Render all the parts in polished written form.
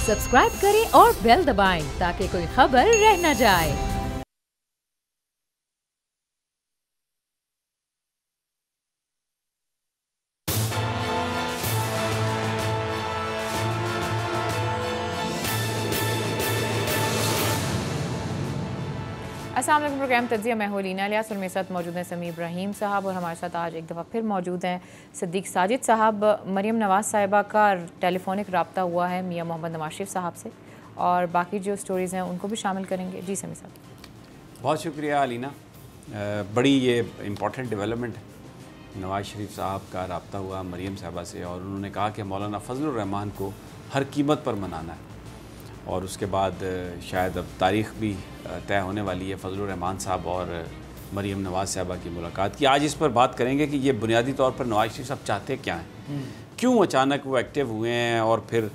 Subscribe करें और bell दबाएं ताकि कोई खबर रह न जाए। अस्सलाम वालेकुम। प्रोग्राम तज्ज़िया मैं हूं लीना इलियास और मेरे साथ मौजूद हैं समी इब्राहिम साहब और हमारे साथ आज एक दफ़ा फिर मौजूद हैं सिद्दीक साजिद साहब। मरियम नवाज़ साहिबा का टेलीफोनिक रब्ता हुआ है मियां मोहम्मद नवाज शरीफ साहब से और बाकी जो स्टोरीज़ हैं उनको भी शामिल करेंगे। जी समी साहब। बहुत शुक्रिया लीना, बड़ी ये इम्पॉर्टेंट डेवलपमेंट है। नवाज़ शरीफ साहब का रब्ता हुआ मरियम साहिबा से और उन्होंने कहा कि मौलाना फजलुर रहमान को हर कीमत पर मनाना है और उसके बाद शायद अब तारीख़ भी तय होने वाली है फजलुर रहमान साहब और मरियम नवाज़ साहिबा की मुलाकात की। आज इस पर बात करेंगे कि ये बुनियादी तौर पर नवाज़ शरीफ साहब चाहते क्या हैं, क्यों अचानक वो एक्टिव हुए हैं और फिर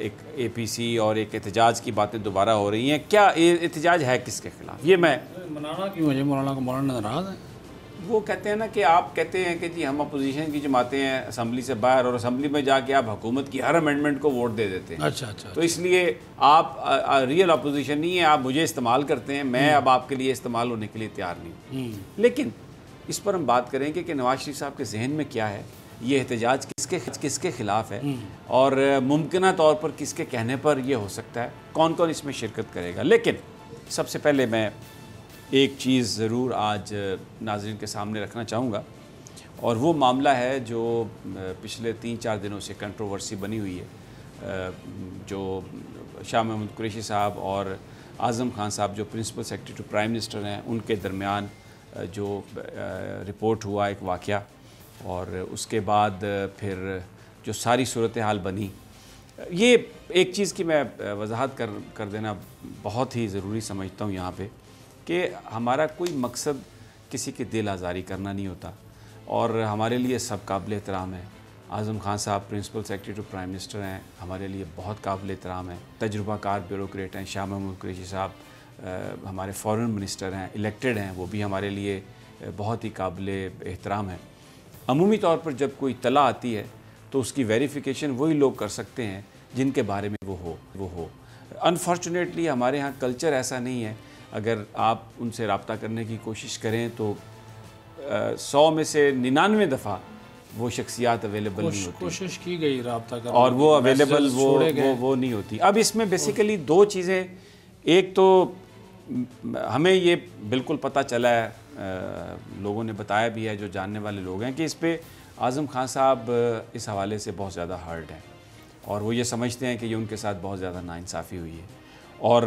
एक APC और एक एहतजाज की बातें दोबारा हो रही हैं। क्या एहतजाज है किसके खिलाफ? ये मैं मनाना क्यों मुझे मौलाना को मौलाना नाराज़ है। वो कहते हैं ना कि आप कहते हैं कि जी हम अपोजिशन की जमातें हैं असम्बली से बाहर और असम्बली में जाके आप हुकूमत की हर अमेंडमेंट को वोट दे देते हैं। अच्छा। तो इसलिए आप रियल अपोजिशन नहीं है, आप मुझे इस्तेमाल करते हैं, मैं अब आपके लिए इस्तेमाल होने के लिए तैयार नहीं हूँ। लेकिन इस पर हम बात करेंगे कि नवाज शरीफ साहब के जहन में क्या है, ये एहतजाज किसके ख़िलाफ़ है और मुमकिन तौर पर किसके कहने पर यह हो सकता है, कौन कौन इसमें शिरकत करेगा। लेकिन सबसे पहले मैं एक चीज़ ज़रूर आज नाज़रीन के सामने रखना चाहूँगा और वो मामला है जो पिछले 3-4 दिनों से कंट्रोवर्सी बनी हुई है। जो शाह महमूद कुरैशी साहब और आज़म खान साहब जो principal secretary to prime minister हैं, उनके दरमियान जो रिपोर्ट हुआ एक वाक़या और उसके बाद फिर जो सारी सूरत हाल बनी, ये एक चीज़ की मैं वजाहत कर देना बहुत ही ज़रूरी समझता हूँ यहाँ पे कि हमारा कोई मकसद किसी की दिल आज़ारी करना नहीं होता और हमारे लिए सब काबिल एहतराम है। Azam Khan sahab principal secretary to prime minister हैं, हमारे लिए बहुत काबिल एहतराम है, तजुर्बाकार ब्यूरोक्रेट हैं। शाह महमूद कुरैशी साहब हमारे फॉरेन मिनिस्टर हैं, इलेक्टेड हैं, वो भी हमारे लिए बहुत ही काबिल एहतराम है। अमूमी तौर पर जब कोई तला आती है तो उसकी वेरिफिकेशन वही लोग कर सकते हैं जिनके बारे में वो हो। अनफॉर्चुनेटली हमारे यहाँ कल्चर ऐसा नहीं है। अगर आप उनसे रब्ता करने की कोशिश करें तो 100 में से 99 दफ़ा वो शख्सियात अवेलेबल नहीं होती। कोशिश की गई रब्ता करने और वो अवेलेबल वो नहीं होती। अब इसमें बेसिकली दो चीज़ें, एक तो हमें ये बिल्कुल पता चला है, लोगों ने बताया भी है जो जानने वाले लोग हैं, कि इस पर आज़म खान साहब इस हवाले से बहुत ज़्यादा हर्ट हैं और वो ये समझते हैं कि ये उनके साथ बहुत ज़्यादा नाइंसाफ़ी हुई है और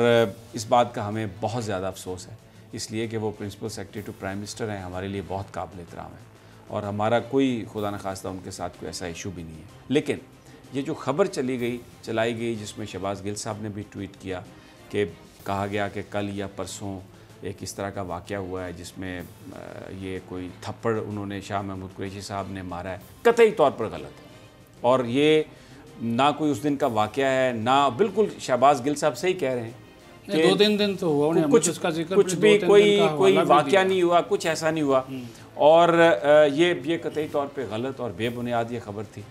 इस बात का हमें बहुत ज़्यादा अफसोस है, इसलिए कि वो principal secretary to prime minister हैं, हमारे लिए बहुत काबिल एहतराम है और हमारा कोई खुदा न खास्ता उनके साथ कोई ऐसा इशू भी नहीं है। लेकिन ये जो खबर चलाई गई जिसमें शहबाज गिल साहब ने भी ट्वीट किया कि कहा गया कि कल या परसों एक इस तरह का वाक़या हुआ है जिसमें ये कोई थप्पड़ उन्होंने शाह महमूद कुरैशी साहब ने मारा है, कतई तौर पर गलत है और ये ना कोई उस दिन का वाक़या है, ना बिल्कुल शहबाज गिल साहब सही कह रहे हैं कि 2-3 दिन तो हुआ, उन्हें कुछ भी कोई वाक़या नहीं हुआ, कुछ ऐसा नहीं हुआ और ये कतई तौर पे गलत और बेबुनियाद ये खबर थी।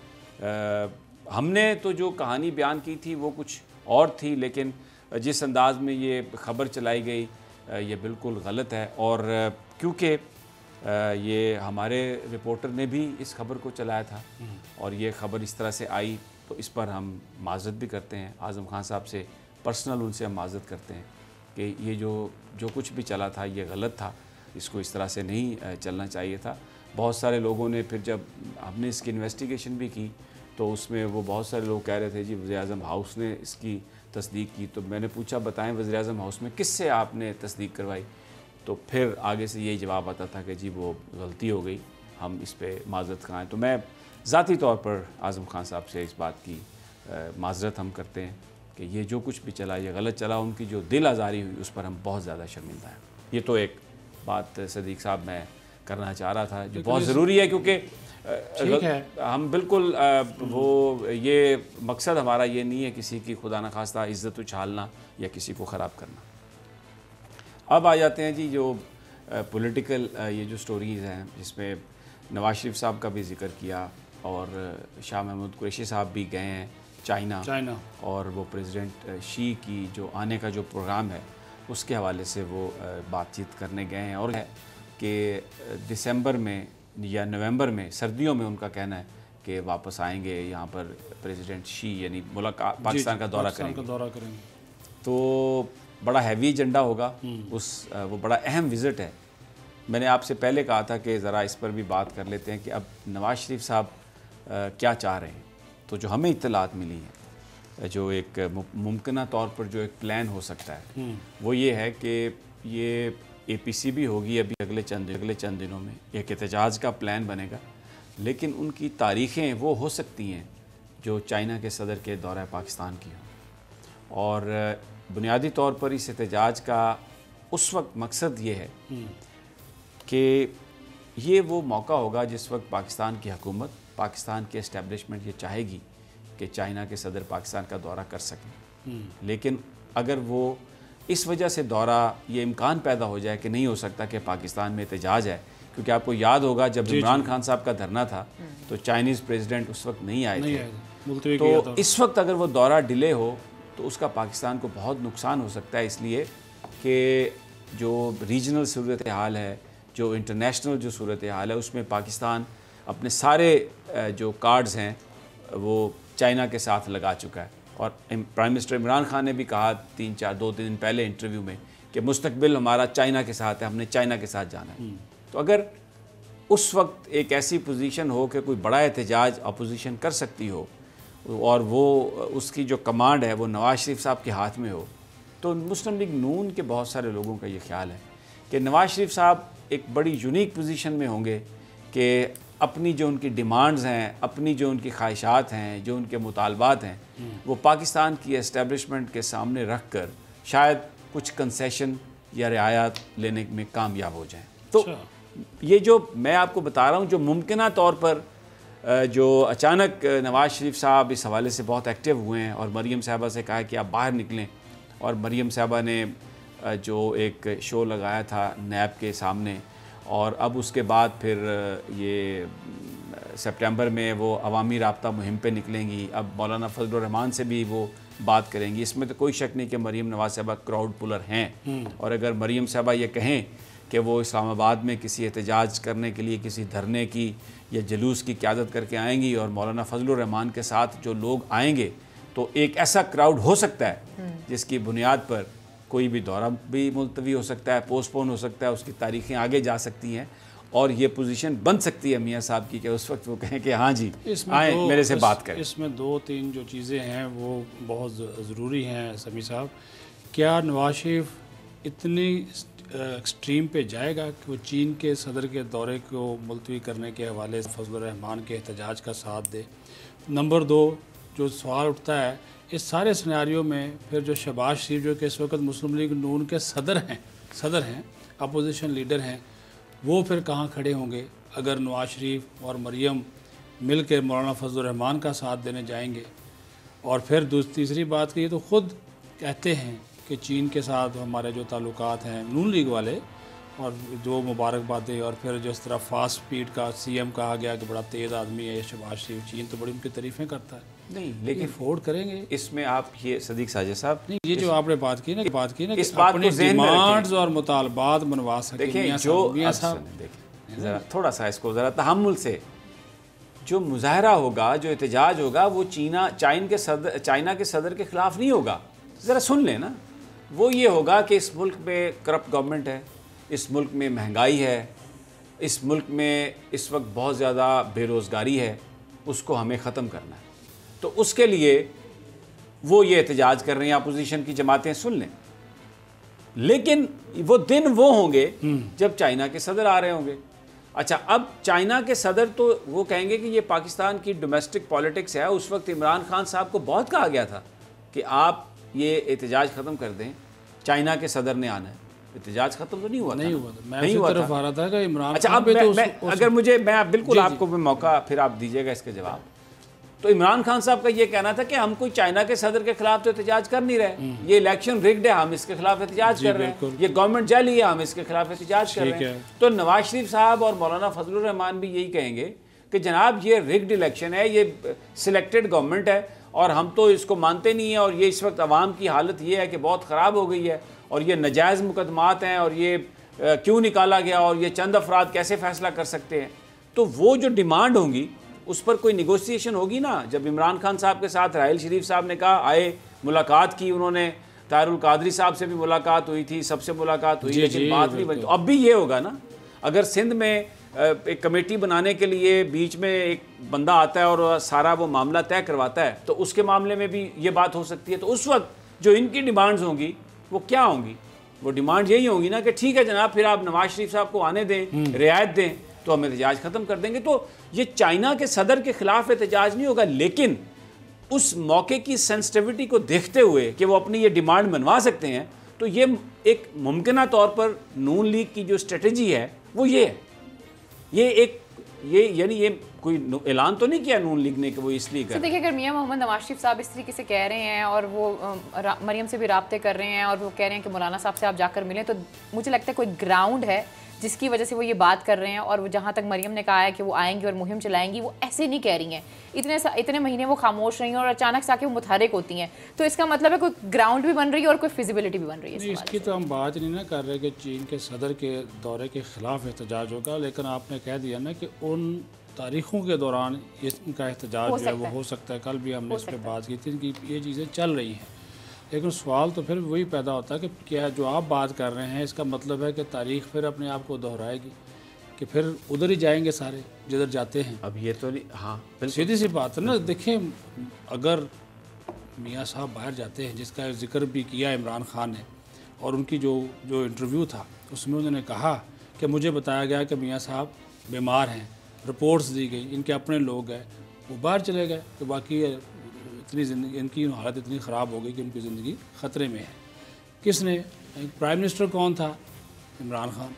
हमने तो जो कहानी बयान की थी वो कुछ और थी, लेकिन जिस अंदाज में ये खबर चलाई गई ये बिल्कुल गलत है और क्योंकि ये हमारे रिपोर्टर ने भी इस खबर को चलाया था और ये खबर इस तरह से आई, तो इस पर हम माज़रत भी करते हैं आज़म खान साहब से, पर्सनल उनसे हम माज़रत करते हैं कि ये जो कुछ भी चला था ये गलत था, इसको इस तरह से नहीं चलना चाहिए था। बहुत सारे लोगों ने फिर जब हमने इसकी इन्वेस्टिगेशन भी की तो उसमें वो बहुत सारे लोग कह रहे थे जी वज़ीर-ए-आज़म हाउस ने इसकी तस्दीक की, तो मैंने पूछा बताएं वज़ीर-ए-आज़म हाउस में किससे आपने तस्दीक करवाई, तो फिर आगे से यही जवाब आता था कि जी वो गलती हो गई, हम इस पर माज़रत खाएँ। तो मैं ज़ाती तौर पर आज़म खान साहब से इस बात की माज़रत हम करते हैं कि ये जो कुछ भी चला ये गलत चला, उनकी जो दिल आज़ारी हुई उस पर हम बहुत ज़्यादा शर्मिंदा हैं। ये तो एक बात सदीक साहब मैं करना चाह रहा था जो बहुत ज़रूरी है, क्योंकि हम बिल्कुल वो ये मकसद हमारा ये नहीं है किसी की खुदा न खास्ता इज़्ज़त उछालना या किसी को ख़राब करना। अब आ जाते हैं जी जो पॉलिटिकल ये जो स्टोरीज़ हैं जिसमें नवाज शरीफ साहब का भी जिक्र किया और शाह महमूद कुरैशी साहब भी गए हैं चाइना और वो प्रेसिडेंट शी की जो आने का जो प्रोग्राम है उसके हवाले से वो बातचीत करने गए हैं और है कि दिसंबर में या नवंबर में सर्दियों में उनका कहना है कि वापस आएंगे यहाँ पर प्रेसिडेंट शी यानी मुलाकात पाकिस्तान का दौरा करेंगे। तो बड़ा हैवी एजेंडा होगा वो बड़ा अहम विज़िट है। मैंने आपसे पहले कहा था कि ज़रा इस पर भी बात कर लेते हैं कि अब नवाज़ शरीफ साहब क्या चाह रहे हैं। तो जो हमें इत्तलात मिली है जो एक मुमकिन तौर पर जो एक प्लान हो सकता है वो ये है कि ये APC भी होगी अभी अगले चंद दिनों में, एक एहतजाज का प्लान बनेगा, लेकिन उनकी तारीख़ें वो हो सकती हैं जो चाइना के सदर के दौरा पाकिस्तान की हों। और बुनियादी तौर पर इस एहतजाज का उस वक्त मकसद ये है कि ये वो मौका होगा जिस वक्त पाकिस्तान की हुकूमत, पाकिस्तान की एस्टेब्लिशमेंट ये चाहेगी कि चाइना के सदर पाकिस्तान का दौरा कर सकें। लेकिन अगर वो इस वजह से दौरा ये इम्कान पैदा हो जाए कि नहीं हो सकता कि पाकिस्तान में एहतजाज है, क्योंकि आपको याद होगा जब इमरान खान साहब का धरना था तो चाइनीज़ प्रेसिडेंट उस वक्त नहीं आए थे। तो इस वक्त अगर वो दौरा डिले हो तो उसका पाकिस्तान को बहुत नुकसान हो सकता है, इसलिए कि जो रीजनल सूरत हाल है, जो इंटरनेशनल जो सूरत हाल है, उसमें पाकिस्तान अपने सारे जो कार्ड्स हैं वो चाइना के साथ लगा चुका है। और प्राइम मिनिस्टर इमरान खान ने भी कहा 2-3 दिन पहले इंटरव्यू में कि मुस्तकबिल हमारा चाइना के साथ है, हमने चाइना के साथ जाना है। तो अगर उस वक्त एक ऐसी पोजीशन हो कि कोई बड़ा एहतजाज अपोजिशन कर सकती हो और वो उसकी जो कमांड है वो नवाज़ शरीफ साहब के हाथ में हो, तो मुस्लिम लीग नून के बहुत सारे लोगों का ये ख्याल है कि नवाज़ शरीफ साहब एक बड़ी यूनिक पोजीशन में होंगे कि अपनी जो उनकी डिमांड्स हैं, अपनी जो उनकी ख्वाहिशात हैं, जो उनके मुतालबात हैं, वो पाकिस्तान की एस्टेब्लिशमेंट के सामने रख कर शायद कुछ कंसेशन या रियायत लेने में कामयाब हो जाएं। तो ये जो मैं आपको बता रहा हूँ, जो मुमकिन तौर पर जो अचानक नवाज़ शरीफ साहब इस हवाले से बहुत एक्टिव हुए हैं और मरीम साहबा से कहा कि आप बाहर निकलें, और मरीम साहबा ने जो एक शो लगाया था नैब के सामने, और अब उसके बाद फिर ये सितंबर में वो अवामी राब्ता मुहिम पे निकलेंगी। अब मौलाना फजलुर रहमान से भी वो बात करेंगी। इसमें तो कोई शक नहीं कि मरीम नवाज़ साहबा क्राउड पुलर हैं, और अगर मरीम साहबा ये कहें कि वो इस्लामाबाद में किसी एहतजाज करने के लिए किसी धरने की या जुलूस की क़यादत करके आएंगी और मौलाना फजलुर रहमान के साथ जो लोग आएंगे, तो एक ऐसा क्राउड हो सकता है जिसकी बुनियाद पर कोई भी दौरा भी मुलतवी हो सकता है, पोस्टपोन हो सकता है, उसकी तारीखें आगे जा सकती हैं, और ये पोजीशन बन सकती है मियाँ साहब की कि उस वक्त वो कहें कि हाँ जी आए मेरे से बात करें। इसमें 2-3 जो चीज़ें हैं वो बहुत ज़रूरी हैं समी साहब। क्या नवाज शरीफ इतनी एक्सट्रीम पे जाएगा कि वो चीन के सदर के दौरे को मुलतवी करने के हवाले से फजलुर रहमान के एहतजाज का साथ दे? नंबर 2 जो सवाल उठता है इस सारे सिनेरियो में, फिर जो शहबाज शरीफ जो कि इस वक्त मुस्लिम लीग नून के सदर हैं, अपोजिशन लीडर हैं, वो फिर कहाँ खड़े होंगे अगर नवाज शरीफ और मरियम मिल के मौलाना फजलुर रहमान का साथ देने जाएंगे? और फिर तीसरी बात की तो ख़ुद कहते हैं कि चीन के साथ हमारे जो ताल्लुकात हैं नून लीग वाले, और जो मुबारकबादें, और फिर जिस तरह फास्ट स्पीड का CM कहा गया कि बड़ा तेज़ आदमी है शहबाज शरीफ, चीन तो बड़ी उनकी तारीफ़ें करता है। नहीं, लेकिन अफोर्ड करेंगे इसमें आप ये सदीक साजिद साहब, नहीं ये जो आपने बात की ना इस बात अपने को ज़हन में डिमांड्स और मुतालबात बनवा सके। देखिए जो देखिए ज़रा थोड़ा सा इसको ज़रा तहम्मुल से, जो मुजाहरा होगा, जो एहतजाज होगा, वो चाइना के सदर के ख़िलाफ़ नहीं होगा। ज़रा सुन लें ना, वो ये होगा कि इस मुल्क में करप्ट गवर्नमेंट है, इस मुल्क में महंगाई है, इस मुल्क में इस वक्त बहुत ज़्यादा बेरोज़गारी है, उसको हमें ख़त्म करना है। तो उसके लिए वो ये एहतजाज कर रहे हैं, अपोजिशन की जमातें, सुन लें। लेकिन वो दिन वो होंगे जब चाइना के सदर आ रहे होंगे। अच्छा, अब चाइना के सदर तो वो कहेंगे कि ये पाकिस्तान की डोमेस्टिक पॉलिटिक्स है। उस वक्त इमरान खान साहब को बहुत कहा गया था कि आप ये एहतजाज ख़त्म कर दें, चाइना के सदर ने आना है। एहतजाज ख़त्म तो नहीं हुआ, नहीं हुआ था इमरान। अच्छा, अब अगर मैं बिल्कुल आपको मौका फिर आप दीजिएगा इसके जवाब। तो इमरान खान साहब का ये कहना था कि हम कोई चाइना के सदर के खिलाफ तो एहतजाज कर नहीं रहे, ये इलेक्शन रिग्ड है, हम इसके खिलाफ एहतजाज कर रहे हैं, ये गवर्नमेंट जाली है, हम इसके खिलाफ एहतजाज कर रहे हैं। तो नवाज शरीफ साहब और मौलाना फजलुर रहमान भी यही कहेंगे कि जनाब ये रिग्ड इलेक्शन है, ये सिलेक्टेड गवर्नमेंट है, और हम तो इसको मानते नहीं हैं, और ये इस वक्त अवाम की हालत ये है कि बहुत ख़राब हो गई है, और ये नजायज़ मुकदमात हैं, और ये क्यों निकाला गया, और ये चंद अफराद कैसे फ़ैसला कर सकते हैं। तो वो जो डिमांड होंगी उस पर कोई निगोसिएशन होगी ना। जब इमरान खान साहब के साथ राहिल शरीफ साहब ने कहा, आए, मुलाकात की उन्होंने, तारुल कादरी साहब से भी मुलाकात हुई थी, सबसे मुलाकात हुई, लेकिन बात नहीं बनी। तो अब भी ये होगा ना, अगर सिंध में एक कमेटी बनाने के लिए बीच में एक बंदा आता है और सारा वो मामला तय करवाता है, तो उसके मामले में भी ये बात हो सकती है। तो उस वक्त जो इनकी डिमांड्स होंगी वो क्या होंगी? वो डिमांड यही होगी ना कि ठीक है जनाब, फिर आप नवाज शरीफ साहब को आने दें, रियायत दें, तो हम एहतजाज ख़त्म कर देंगे। तो ये चाइना के सदर के ख़िलाफ़ एहतजाज नहीं होगा, लेकिन उस मौके की सेंसिटिविटी को देखते हुए कि वो अपनी ये डिमांड मनवा सकते हैं, तो ये एक मुमकिना तौर पर नून लीग की जो स्ट्रेटजी है वो ये है। ये यानी ये कोई ऐलान तो नहीं किया नून लीग ने कि वो इसलिए कर। देखिए, अगर मियां मोहम्मद नवाज शरीफ साहब इस तरीके से कह रहे हैं और वो मरियम से भी राब्ते कर रहे हैं और वो कह रहे हैं कि मौलाना साहब से आप जाकर मिलें, तो मुझे लगता है कोई ग्राउंड है जिसकी वजह से वो ये बात कर रहे हैं। और वो जहाँ तक मरियम ने कहा है कि वो आएंगी और मुहिम चलाएंगी, वो ऐसे नहीं कह रही हैं। इतने महीने वो खामोश रही हैं और अचानक से आके वो मुतहरिक होती हैं, तो इसका मतलब है कोई ग्राउंड भी बन रही है और कोई फिजिबिलिटी भी बन रही है। इसकी तो हम बात नहीं ना कर रहे कि चीन के सदर के दौरे के ख़िलाफ़ एहतजाज होगा, लेकिन आपने कह दिया ना कि उन तारीख़ों के दौरान इनका एहतजाज जो है वो हो सकता है। कल भी हमने इस पर बात की थी कि ये चीज़ें चल रही हैं, लेकिन सवाल तो फिर वही पैदा होता है कि क्या जो आप बात कर रहे हैं इसका मतलब है कि तारीख़ फिर अपने आप को दोहराएगी कि फिर उधर ही जाएंगे सारे जिधर जाते हैं। अब ये तो नहीं, हाँ सीधी सी बात है ना। देखें, अगर मियाँ साहब बाहर जाते हैं, जिसका जिक्र भी किया इमरान खान ने, और उनकी जो इंटरव्यू था उसमें उन्होंने कहा कि मुझे बताया गया कि मियाँ साहब बीमार हैं, रिपोर्ट्स दी गई, इनके अपने लोग हैं, वो बाहर चले गए, तो बाकी इतनी ज़िंदगी, इनकी हालत इतनी ख़राब हो गई कि उनकी ज़िंदगी ख़तरे में है। किसने? प्राइम मिनिस्टर कौन था? इमरान खान।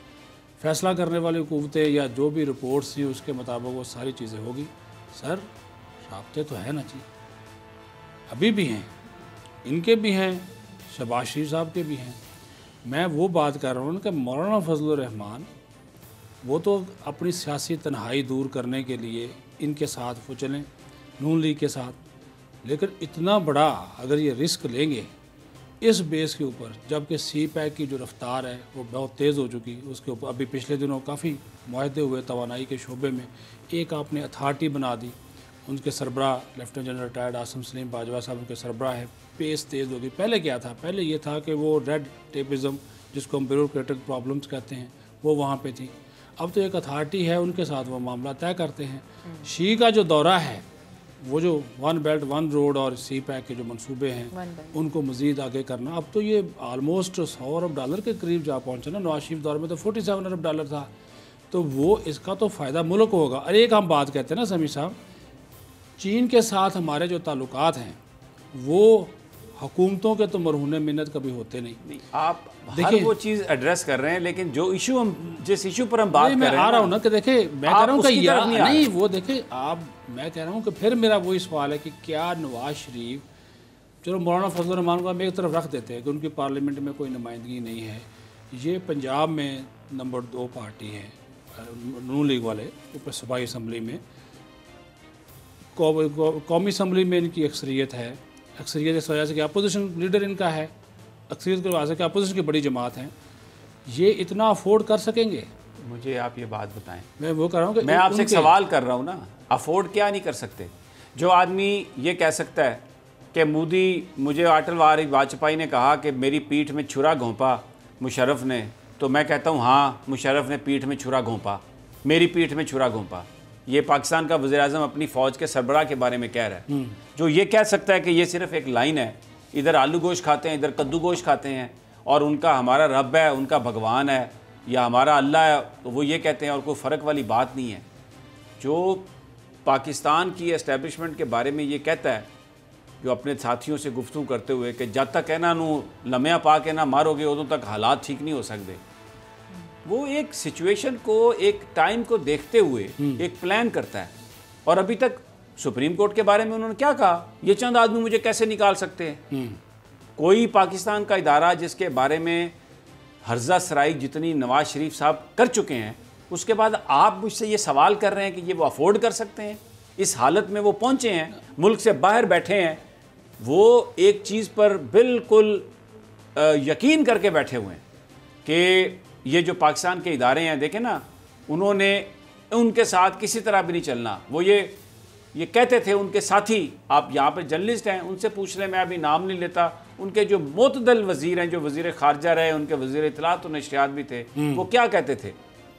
फैसला करने वाली हुकूमतें या जो भी रिपोर्ट्स थी उसके मुताबिक वो सारी चीज़ें होगी। सर, राब्ते तो है ना जी, अभी भी हैं, इनके भी हैं, शहबाज शरीफ साहब के भी हैं। मैं वो बात कर रहा हूँ कि मौलाना फजलुर रहमान वो तो अपनी सियासी तन्हाई दूर करने के लिए इनके साथ वो चलें, नून लीग के साथ, लेकिन इतना बड़ा अगर ये रिस्क लेंगे इस बेस के ऊपर, जबकि सी पैक की जो रफ्तार है वो बहुत तेज़ हो चुकी, उसके ऊपर अभी पिछले दिनों काफ़ी मुआहदे हुए तवानाई के शोबे में। एक आपने अथॉरिटी बना दी, उनके सरबराह lieutenant general retired Asim Saleem Bajwa साहब उनके सरबराह है, पेस तेज़ हो गई। पहले क्या था? पहले ये था कि वो रेड टेपिज़म, जिसको हम ब्यूरोक्रेटिक प्रॉब्लम्स कहते हैं, वो वहाँ पे थी। अब तो एक अथॉरिटी है, उनके साथ वो मामला तय करते हैं। शी का जो दौरा है, वो जो वन बेल्ट वन रोड और सी पैक के जो मंसूबे हैं उनको मज़ीद आगे करना, अब तो ये आलमोस्ट $100 अरब के करीब जा पहुँचा ना। नवाज शरीफ दौर में तो $47 अरब था, तो वो इसका तो फ़ायदा मुल्क होगा। अरे एक हम बात कहते हैं ना समीर साहब, चीन के साथ हमारे जो ताल्लुकात हैं वो हुकूमतों के तो मरहूने मिन्नत कभी होते नहीं। आप हर वो चीज़ एड्रेस कर रहे हैं, लेकिन जो इशू हम जिस इशू पर हम बात कर रहे हैं, मैं आ रहा हूँ ना कि देखे, मैं कह रहा हूँ कि यार नहीं वो देखे आप, मैं कह रहा हूँ कि फिर मेरा वही सवाल है कि क्या नवाज शरीफ, चलो मौलाना फजलुर रहमान को हम एक तरफ रख देते हैं कि उनकी पार्लियामेंट में कोई नुमाइंदगी नहीं है, ये पंजाब में नंबर 2 पार्टी है नून लीग वाले, ऊपर सूबाई असम्बली में, कौमी असम्बली में इनकी अक्सरियत है। अक्सरियत इस वजह से कि अपोजिशन लीडर इनका है, अक्सरियत की वजह से कि अपोजिशन की बड़ी जमात है, ये इतना अफोर्ड कर सकेंगे? मुझे आप ये बात बताएं। मैं वो कर रहा हूँ कि मैं आपसे एक सवाल कर रहा हूँ ना, अफोर्ड क्या नहीं कर सकते? जो आदमी ये कह सकता है कि मोदी, मुझे अटल बिहारी वाजपेयी ने कहा कि मेरी पीठ में छुरा घोंपा मुशर्रफ ने, तो मैं कहता हूँ हाँ, मुशर्रफ ने पीठ में छुरा घोंपा, मेरी पीठ में छुरा घोंपा। ये पाकिस्तान का वज़ीर-ए-आज़म अपनी फ़ौज के सरबराह के बारे में कह रहा है। जो ये कह सकता है कि ये सिर्फ एक लाइन है, इधर आलू गोश्त खाते हैं, इधर कद्दू गोश्त खाते हैं, और उनका हमारा रब है, उनका भगवान है, या हमारा अल्लाह है, तो वो ये कहते हैं और कोई फ़र्क वाली बात नहीं है। जो पाकिस्तान की एस्टेब्लिशमेंट के बारे में ये कहता है, जो अपने साथियों से गुफ्तगू करते हुए कि जब तक है ना नू लम्या पा के ना मारोगे उਦੋਂ तक हालात ठीक नहीं हो सकते, वो एक सिचुएशन को, एक टाइम को देखते हुए एक प्लान करता है। और अभी तक सुप्रीम कोर्ट के बारे में उन्होंने क्या कहा? ये चंद आदमी मुझे कैसे निकाल सकते हैं? कोई पाकिस्तान का इदारा जिसके बारे में हर्जा सराई जितनी नवाज शरीफ साहब कर चुके हैं, उसके बाद आप मुझसे ये सवाल कर रहे हैं कि ये वो अफोर्ड कर सकते हैं? इस हालत में वो पहुँचे हैं, मुल्क से बाहर बैठे हैं, वो एक चीज़ पर बिल्कुल यकीन करके बैठे हुए हैं कि ये जो पाकिस्तान के इदारे हैं, देखें ना, उन्होंने उनके साथ किसी तरह भी नहीं चलना। वो ये कहते थे उनके साथी, आप यहाँ पर जर्नलिस्ट हैं, उनसे पूछ लें, मैं अभी नाम नहीं लेता, उनके जो मोतदल वज़ीर हैं, जो वज़ीर ख़ारजा रहे, उनके वज़ीर इत्तलात और नशरियात भी थे, वो क्या कहते थे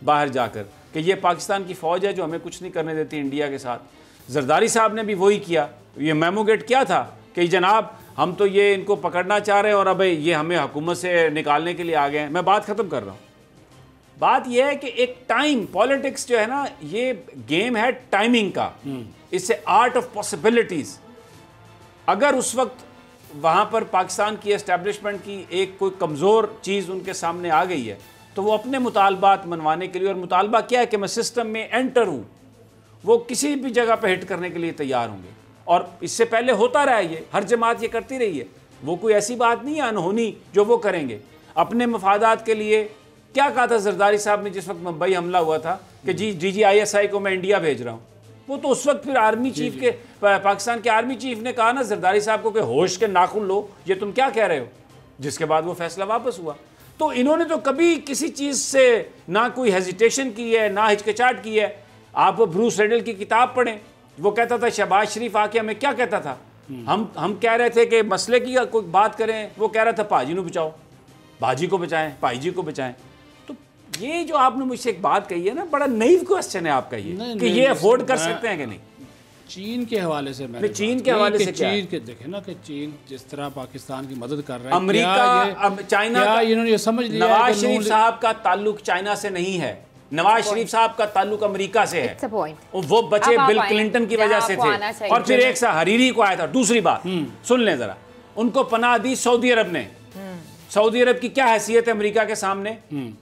बाहर जाकर कि ये पाकिस्तान की फ़ौज है जो हमें कुछ नहीं करने देती इंडिया के साथ। जरदारी साहब ने भी वही किया। ये मेमोगेट क्या था कि जनाब हम तो ये इनको पकड़ना चाह रहे हैं और अब ये हमें हुकूमत से निकालने के लिए आ गए हैं। मैं बात ख़त्म कर रहा हूँ। बात यह है कि एक टाइम, पॉलिटिक्स जो है ना, ये गेम है टाइमिंग का, इससे आर्ट ऑफ पॉसिबिलिटीज़। अगर उस वक्त वहाँ पर पाकिस्तान की एस्टेब्लिशमेंट की एक कोई कमज़ोर चीज़ उनके सामने आ गई है तो वो अपने मुतालबात मनवाने के लिए, और मुतालबा क्या है कि मैं सिस्टम में एंटर हूँ, वो किसी भी जगह पर हिट करने के लिए तैयार होंगे। और इससे पहले होता रहा है, ये हर जमात ये करती रही है। वो कोई ऐसी बात नहीं है अनहोनी जो वो करेंगे अपने मफादात के लिए। क्या कहा था जरदारी साहब ने जिस वक्त मुंबई हमला हुआ था कि जी DGISI को मैं इंडिया भेज रहा हूँ? वो तो उस वक्त फिर आर्मी चीफ के, पाकिस्तान के आर्मी चीफ ने कहा ना जरदारी साहब को कि होश के नाखून लो, ये तुम क्या कह रहे हो, जिसके बाद वो फैसला वापस हुआ। तो इन्होंने तो कभी किसी चीज़ से ना कोई हेजिटेशन की है, ना हिचकिचाहट की है। आप ब्रूस रेडल की किताब पढ़ें, वो कहता था, शहबाज शरीफ आके हमें क्या कहता था, हम कह रहे थे कि मसले की कोई बात करें, वो कह रहा था भाजी को बचाओ, भाजी को बचाएं, भाई जी को बचाएं। तो ये जो आपने मुझसे एक बात कही है ना, बड़ा नईव क्वेश्चन है आपका ये कि ये अफोर्ड कर सकते हैं कि नहीं। चीन के हवाले से मैंने चीन के हवाले से क्या चीन के देखे ना कि चीन जिस तरह पाकिस्तान की मदद कर रहा है, अमेरिका, चाइना, इन्होंने ये समझ लिया नवाज शरीफ साहब का ताल्लुक चाइना से नहीं है, नवाज शरीफ साहब का ताल्लुक अमेरिका से है। वो बचे बिल क्लिंटन की वजह से थे, और फिर एक सा हरीरी को आया था। दूसरी बात सुन लें जरा, उनको पनाह दी सऊदी अरब ने। सऊदी अरब की क्या हैसियत है अमेरिका के सामने,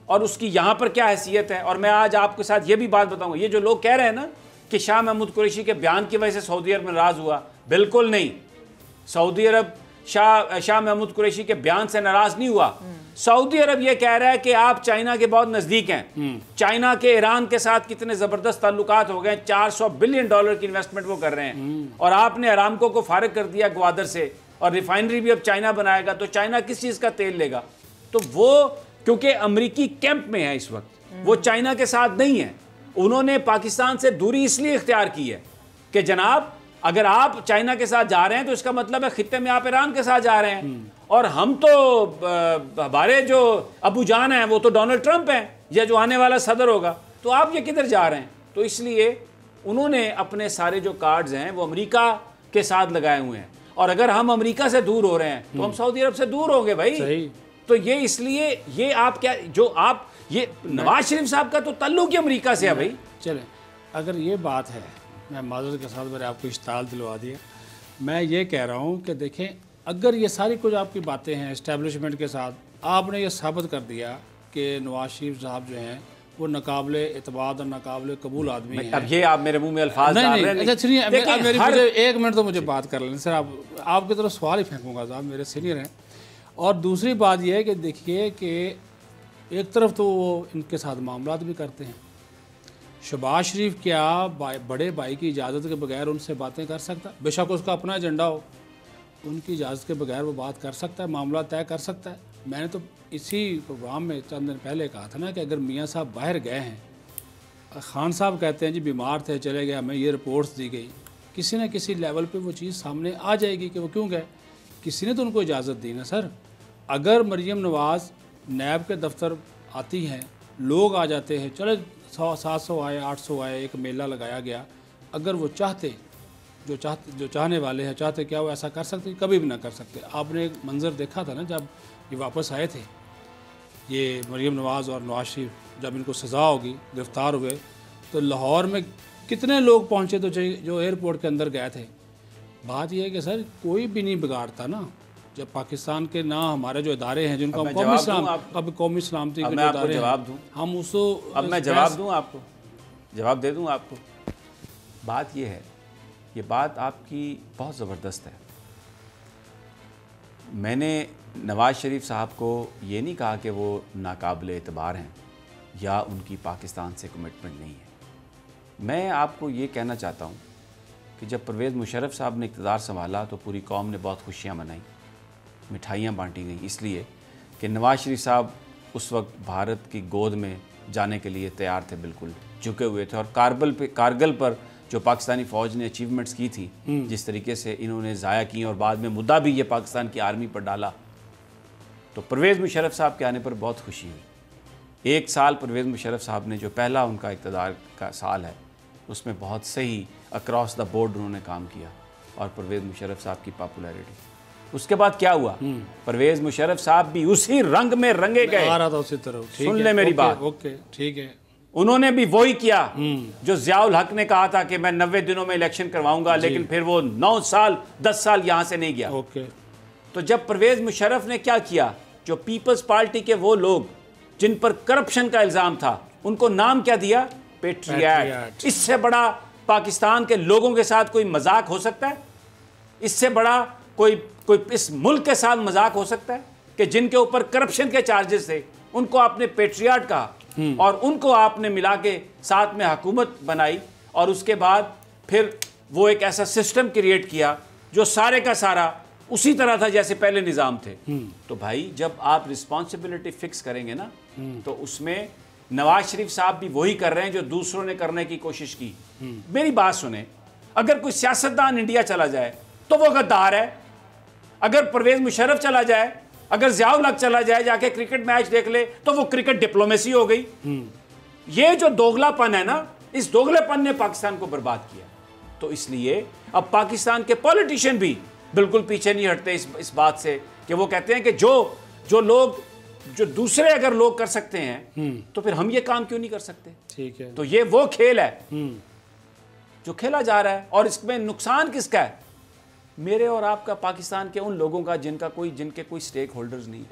और उसकी यहाँ पर क्या हैसियत है। और मैं आज आपके साथ ये भी बात बताऊंगा, ये जो लोग कह रहे हैं ना कि शाह महमूद कुरैशी के बयान की वजह से सऊदी अरब में नाराज हुआ, बिल्कुल नहीं। सऊदी अरब शाह महमूद कुरैशी के बयान से नाराज नहीं हुआ। सऊदी अरब ये कह रहा है कि आप चाइना के बहुत नज़दीक हैं। चाइना के ईरान के साथ कितने ज़बरदस्त ताल्लुकात हो गए, $400 बिलियन की इन्वेस्टमेंट वो कर रहे हैं, और आपने अरामको को फारिग कर दिया ग्वादर से, और रिफाइनरी भी अब चाइना बनाएगा, तो चाइना किस चीज़ का तेल लेगा? तो वो क्योंकि अमरीकी कैंप में है इस वक्त, वो चाइना के साथ नहीं है। उन्होंने पाकिस्तान से दूरी इसलिए इख्तियार की है कि जनाब अगर आप चाइना के साथ जा रहे हैं तो इसका मतलब है खित्ते में आप ईरान के साथ जा रहे हैं, और हम तो हमारे जो अबू जान हैं वो तो डोनाल्ड ट्रंप हैं, या जो आने वाला सदर होगा, तो आप ये किधर जा रहे हैं? तो इसलिए उन्होंने अपने सारे जो कार्ड्स हैं वो अमेरिका के साथ लगाए हुए हैं। और अगर हम अमेरिका से दूर हो रहे हैं तो हम सऊदी अरब से दूर हो गए भाई। तो ये इसलिए ये आप क्या, जो आप ये नवाज शरीफ साहब का तो ताल्लुक ही अमेरिका से है भाई। चले, अगर ये बात है, मैं माजरत के साथ मैंने आपको इश्ताल दिलवा दिया। मैं ये कह रहा हूँ कि देखें, अगर ये सारी कुछ आपकी बातें हैं इस्टेब्लिशमेंट के साथ, आपने ये साबित कर दिया कि नवाज शरीफ साहब जो हैं वो नाकाबिले एतबार और नाकाबिले कबूल आदमी हैं। अब ये आप मेरे मुंह में अल्फाज डाल रहे हैं। अच्छा सुनिए, मुझे एक मिनट तो मुझे बात कर लें सर। आपकी तरफ सवाल ही फेंकूंगा साहब, मेरे सीनियर हैं। और दूसरी बात यह है कि देखिए कि एक तरफ तो वो इनके साथ मामला भी करते हैं। शहबाज शरीफ क्या बड़े भाई की इजाज़त के बगैर उनसे बातें कर सकता? बेशक उसका अपना एजेंडा हो, उनकी इजाज़त के बगैर वो बात कर सकता है, मामला तय कर सकता है। मैंने तो इसी प्रोग्राम में चंद दिन पहले कहा था ना कि अगर मियाँ साहब बाहर गए हैं, खान साहब कहते हैं जी बीमार थे चले गए, हमें ये रिपोर्ट्स दी गई, किसी न किसी लेवल पे वो चीज़ सामने आ जाएगी कि वो क्यों गए। किसी ने तो उनको इजाज़त दी ना सर। अगर मरीम नवाज़ नैब के दफ्तर आती हैं, लोग आ जाते हैं, चले 700 आए, 800 आए, एक मेला लगाया गया, अगर वो चाहते, जो चाहने वाले हैं चाहते, क्या वो ऐसा कर सकते? कभी भी ना कर सकते। आपने एक मंज़र देखा था ना जब ये वापस आए थे, ये मरीम नवाज़ और नवाज शरीफ, जब इनको सज़ा होगी, गिरफ़्तार हुए, तो लाहौर में कितने लोग पहुँचे तो जो एयरपोर्ट के अंदर गए थे। बात यह है कि सर कोई भी नहीं बिगाड़ता ना, जब पाकिस्तान के ना हमारे जो इदारे हैं जिनको हम कौमी सलामती के इदारे हैं, हम उसको अब मैं जवाब दूँ आपको, जवाब दे दूँ आपको। बात यह है, ये बात आपकी बहुत ज़बरदस्त है। मैंने नवाज़ शरीफ साहब को ये नहीं कहा कि वो नाकाबिले एतबार हैं या उनकी पाकिस्तान से कमिटमेंट नहीं है। मैं आपको ये कहना चाहता हूँ कि जब परवेज़ मुशर्रफ साहब ने इक़्तिदार संभाला तो पूरी कौम ने बहुत खुशियाँ मनाई, मिठाइयाँ बांटी गई, इसलिए कि नवाज शरीफ साहब उस वक्त भारत की गोद में जाने के लिए तैयार थे, बिल्कुल झुके हुए थे। और कारगिल पर जो पाकिस्तानी फ़ौज ने अचीवमेंट्स की थी, जिस तरीके से इन्होंने ज़ाया की और बाद में मुद्दा भी ये पाकिस्तान की आर्मी पर डाला, तो परवेज़ मुशर्रफ साहब के आने पर बहुत खुशी हुई। 1 साल परवेज़ मुशर्रफ साहब ने, जो पहला उनका इक़्तिदार का साल है, उसमें बहुत सही अक्रॉस द बोर्ड उन्होंने काम किया और परवेज़ मुशर्रफ साहब की पॉपुलैरिटी। उसके बाद क्या हुआ, परवेज़ मुशर्रफ साहब भी उसी रंग में रंगे गए। आ रहा था उसी तरह। सुन ले मेरी बात। ओके, ठीक है। उन्होंने भी वही किया जो ज़ियाउल हक ने कहा था कि मैं 90 दिनों में इलेक्शन करवाऊंगा, लेकिन फिर वो 9 साल 10 साल यहां से नहीं गया। ओके। तो जब परवेज़ मुशर्रफ ने क्या किया, जो पीपल्स पार्टी के वो लोग जिन पर करप्शन का इल्ज़ाम था, उनको नाम क्या दिया, पेट्रियट। इससे बड़ा पाकिस्तान के लोगों के साथ कोई मजाक हो सकता है? इससे बड़ा कोई इस मुल्क के साथ मजाक हो सकता है कि जिनके ऊपर करप्शन के चार्जेस थे, उनको आपने पेट्रियट कहा और उनको आपने मिला के साथ में हुकूमत बनाई और उसके बाद फिर वो एक ऐसा सिस्टम क्रिएट किया जो सारे का सारा उसी तरह था जैसे पहले निज़ाम थे। तो भाई जब आप रिस्पॉन्सिबिलिटी फिक्स करेंगे ना, तो उसमें नवाज शरीफ साहब भी वही कर रहे हैं जो दूसरों ने करने की कोशिश की। मेरी बात सुने, अगर कोई सियासतदान इंडिया चला जाए तो वो गद्दार है, अगर परवेज़ मुशर्रफ चला जाए, अगर ज़ियाउल हक चला जाए, जाके क्रिकेट मैच देख ले, तो वो क्रिकेट डिप्लोमेसी हो गई। ये जो दोगलापन है ना, इस दोगलेपन ने पाकिस्तान को बर्बाद किया। तो इसलिए अब पाकिस्तान के पॉलिटिशियन भी बिल्कुल पीछे नहीं हटते इस बात से कि वो कहते हैं कि जो दूसरे अगर लोग कर सकते हैं तो फिर हम ये काम क्यों नहीं कर सकते। ठीक है। तो ये वो खेल है जो खेला जा रहा है और इसमें नुकसान किसका है, मेरे और आपका, पाकिस्तान के उन लोगों का जिनके कोई स्टेक होल्डर्स नहीं,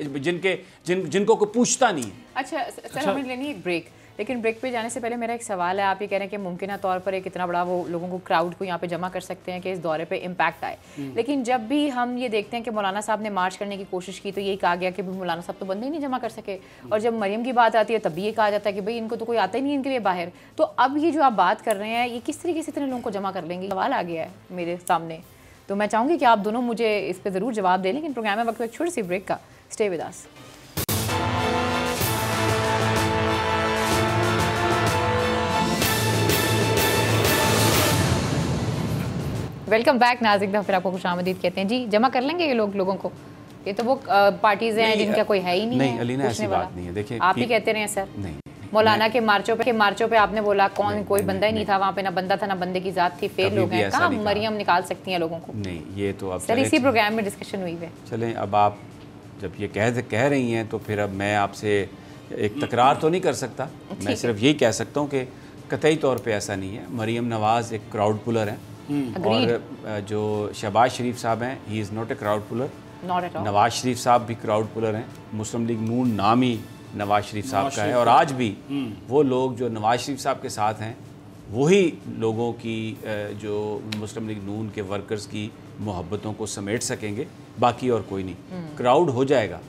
जिनको कोई पूछता नहीं है। अच्छा सर, हमें लेनी एक ब्रेक, लेकिन ब्रेक पे जाने से पहले मेरा एक सवाल है। आप ये कह रहे हैं कि मुमकिन तौर पर एक इतना बड़ा वो लोगों को, क्राउड को यहाँ पे जमा कर सकते हैं कि इस दौरे पे इम्पैक्ट आए, लेकिन जब भी हम ये देखते हैं कि मौलाना साहब ने मार्च करने की कोशिश की तो यही कहा गया कि मौलाना साहब तो बंदे ही नहीं जमा कर सके, और जब मरियम की बात आती है तब भी ये कहा जाता है कि भाई इनको तो कोई आता ही नहीं इनके लिए बाहर। तो अब ये जो आप बात कर रहे हैं, ये किस तरीके से इतने लोगों को जमा कर लेंगे, सवाल आ गया है मेरे सामने। तो मैं चाहूँगी कि आप दोनों मुझे इस पर ज़रूर जवाब दें, लेकिन प्रोग्राम में वक्त एक छोटी सी ब्रेक का। Stay with us. Welcome back Nazik da, फिर आपको खुशामदीद कहते हैं। जी, जमा कर लेंगे ये लोगों को? ये तो वो पार्टीज हैं जिनका कोई है ही नहीं है, अलीना ऐसी बात नहीं है। देखिए आप ही कहते रहे हैं सर। नहीं, मौलाना के मार्चों पे आपने बोला कोई बंदा ही नहीं था वहाँ पे, ना बंदा था ना बंदे की जात थी, फेल लोग हैं, कहाँ मरियम निकाल सकती हैं लोगों को? नहीं, ये तो अब सर इसी प्रोग्राम में डिस्कशन हुई है। चलें, अब आप जब ये कह रही हैं तो फिर अब मैं आपसे एक तकरार तो नहीं कर सकता। मैं सिर्फ यही कह सकता हूँ कि कतई तौर पे ऐसा नहीं है। मरियम नवाज़ एक क्राउड पुलर हैं और जो शहबाज शरीफ साहब हैं, he is not a crowd puller. Nawaz Sharif साहब भी क्राउड पुलर हैं। मुस्लिम लीग नून नाम ही नवाज शरीफ साहब का है, और आज भी वो लोग जो नवाज शरीफ साहब के साथ हैं वही लोगों की जो मुस्लिम लीग नून के वर्कर्स की मोहब्बतों को समेट सकेंगे, बाकी और कोई नहीं। क्राउड हो जाएगा।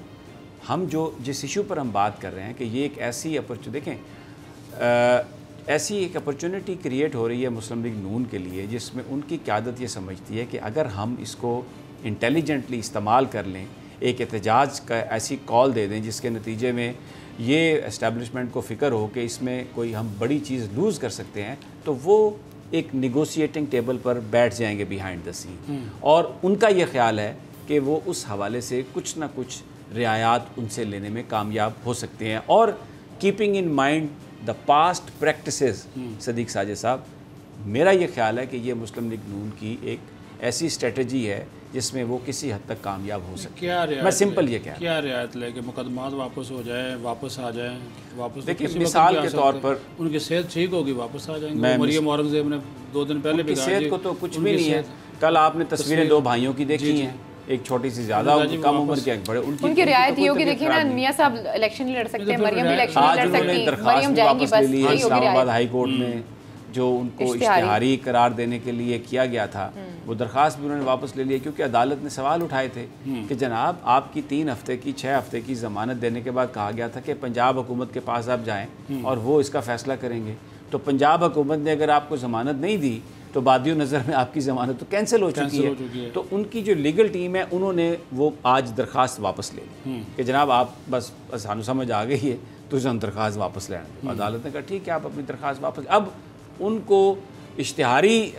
हम जिस इशू पर हम बात कर रहे हैं कि ये एक ऐसी अपॉर्चुनिटी, देखें ऐसी एक अपॉर्चुनिटी क्रिएट हो रही है मुस्लिम लीग नून के लिए, जिसमें उनकी क़यादत ये समझती है कि अगर हम इसको इंटेलिजेंटली इस्तेमाल कर लें, एक एहतजाज का ऐसी कॉल दे दें जिसके नतीजे में ये इस्टेब्लिशमेंट को फ़िक्र हो कि इसमें कोई हम बड़ी चीज़ लूज़ कर सकते हैं, तो वो एक निगोशिएटिंग टेबल पर बैठ जाएंगे बिहाइंड द सीन, और उनका ये ख्याल है कि वो उस हवाले से कुछ ना कुछ रियायत उनसे लेने में कामयाब हो सकते हैं। और keeping in mind the past practices, Sadiq Sajid साहब, मेरा ये ख्याल है कि ये मुस्लिम लीग नून की एक ऐसी स्ट्रेटजी है जिसमें वो किसी हद तक कामयाब हो सकते हैं। मैं सिंपल ये कह, क्या रियायत लेके मुकदमात वापस हो जाए, वापस आ जाए, वापस? देखिए मिसाल के तौर पर उनकी सेहत ठीक होगी, वापस आ जाएंगे। मरियम औरंगजेब ने 2 दिन पहले भी सेहत को तो कुछ भी नहीं है। कल आपने तस्वीरें 2 भाइयों की देखी हैं, एक छोटी सी ज़्यादा कम उम्र के, एक बड़े, उनकी रियायत ये होगी। देखिए ना, मियां साहब इलेक्शन नहीं लड़ सकते, मरियम भी इलेक्शन नहीं लड़ सकती, मरियम जाएंगी बस। इस्लामाबाद हाई कोर्ट में जो उनको इश्तिहारी करार देने के लिए किया गया था, वो दरख्वास्त भी उन्होंने वापस ले लिया, क्योंकि अदालत ने सवाल उठाए थे कि जनाब आपकी 3 हफ्ते की 6 हफ्ते की ज़मानत देने के बाद कहा गया था कि पंजाब हुकूमत के पास आप जाएँ और वो इसका फ़ैसला करेंगे। तो पंजाब हुकूमत ने अगर आपको ज़मानत नहीं दी तो बादियो नज़र में आपकी ज़मानत तो कैंसिल हो चुकी है। तो उनकी जो लीगल टीम है उन्होंने वो आज दरख्वास्त वापस ले ली कि जनाब आप बस सानू समझ आ गई है तो हम दरख्वास्त वापस लेना। अदालत ने कहा ठीक है आप अपनी दरख्वास्त वापस। अब उनको इश्तिहारी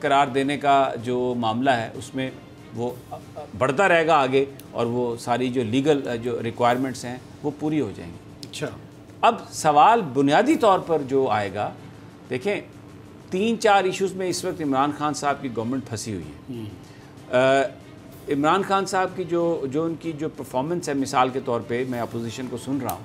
करार देने का जो मामला है उसमें वो बढ़ता रहेगा आगे और वो सारी जो लीगल जो रिक्वायरमेंट्स हैं वो पूरी हो जाएंगी। अच्छा, अब सवाल बुनियादी तौर पर जो आएगा, देखें 3-4 इश्यूज़ में इस वक्त इमरान खान साहब की गवर्नमेंट फंसी हुई है। इमरान खान साहब की जो उनकी जो परफॉर्मेंस है, मिसाल के तौर पे मैं अपोजिशन को सुन रहा हूँ,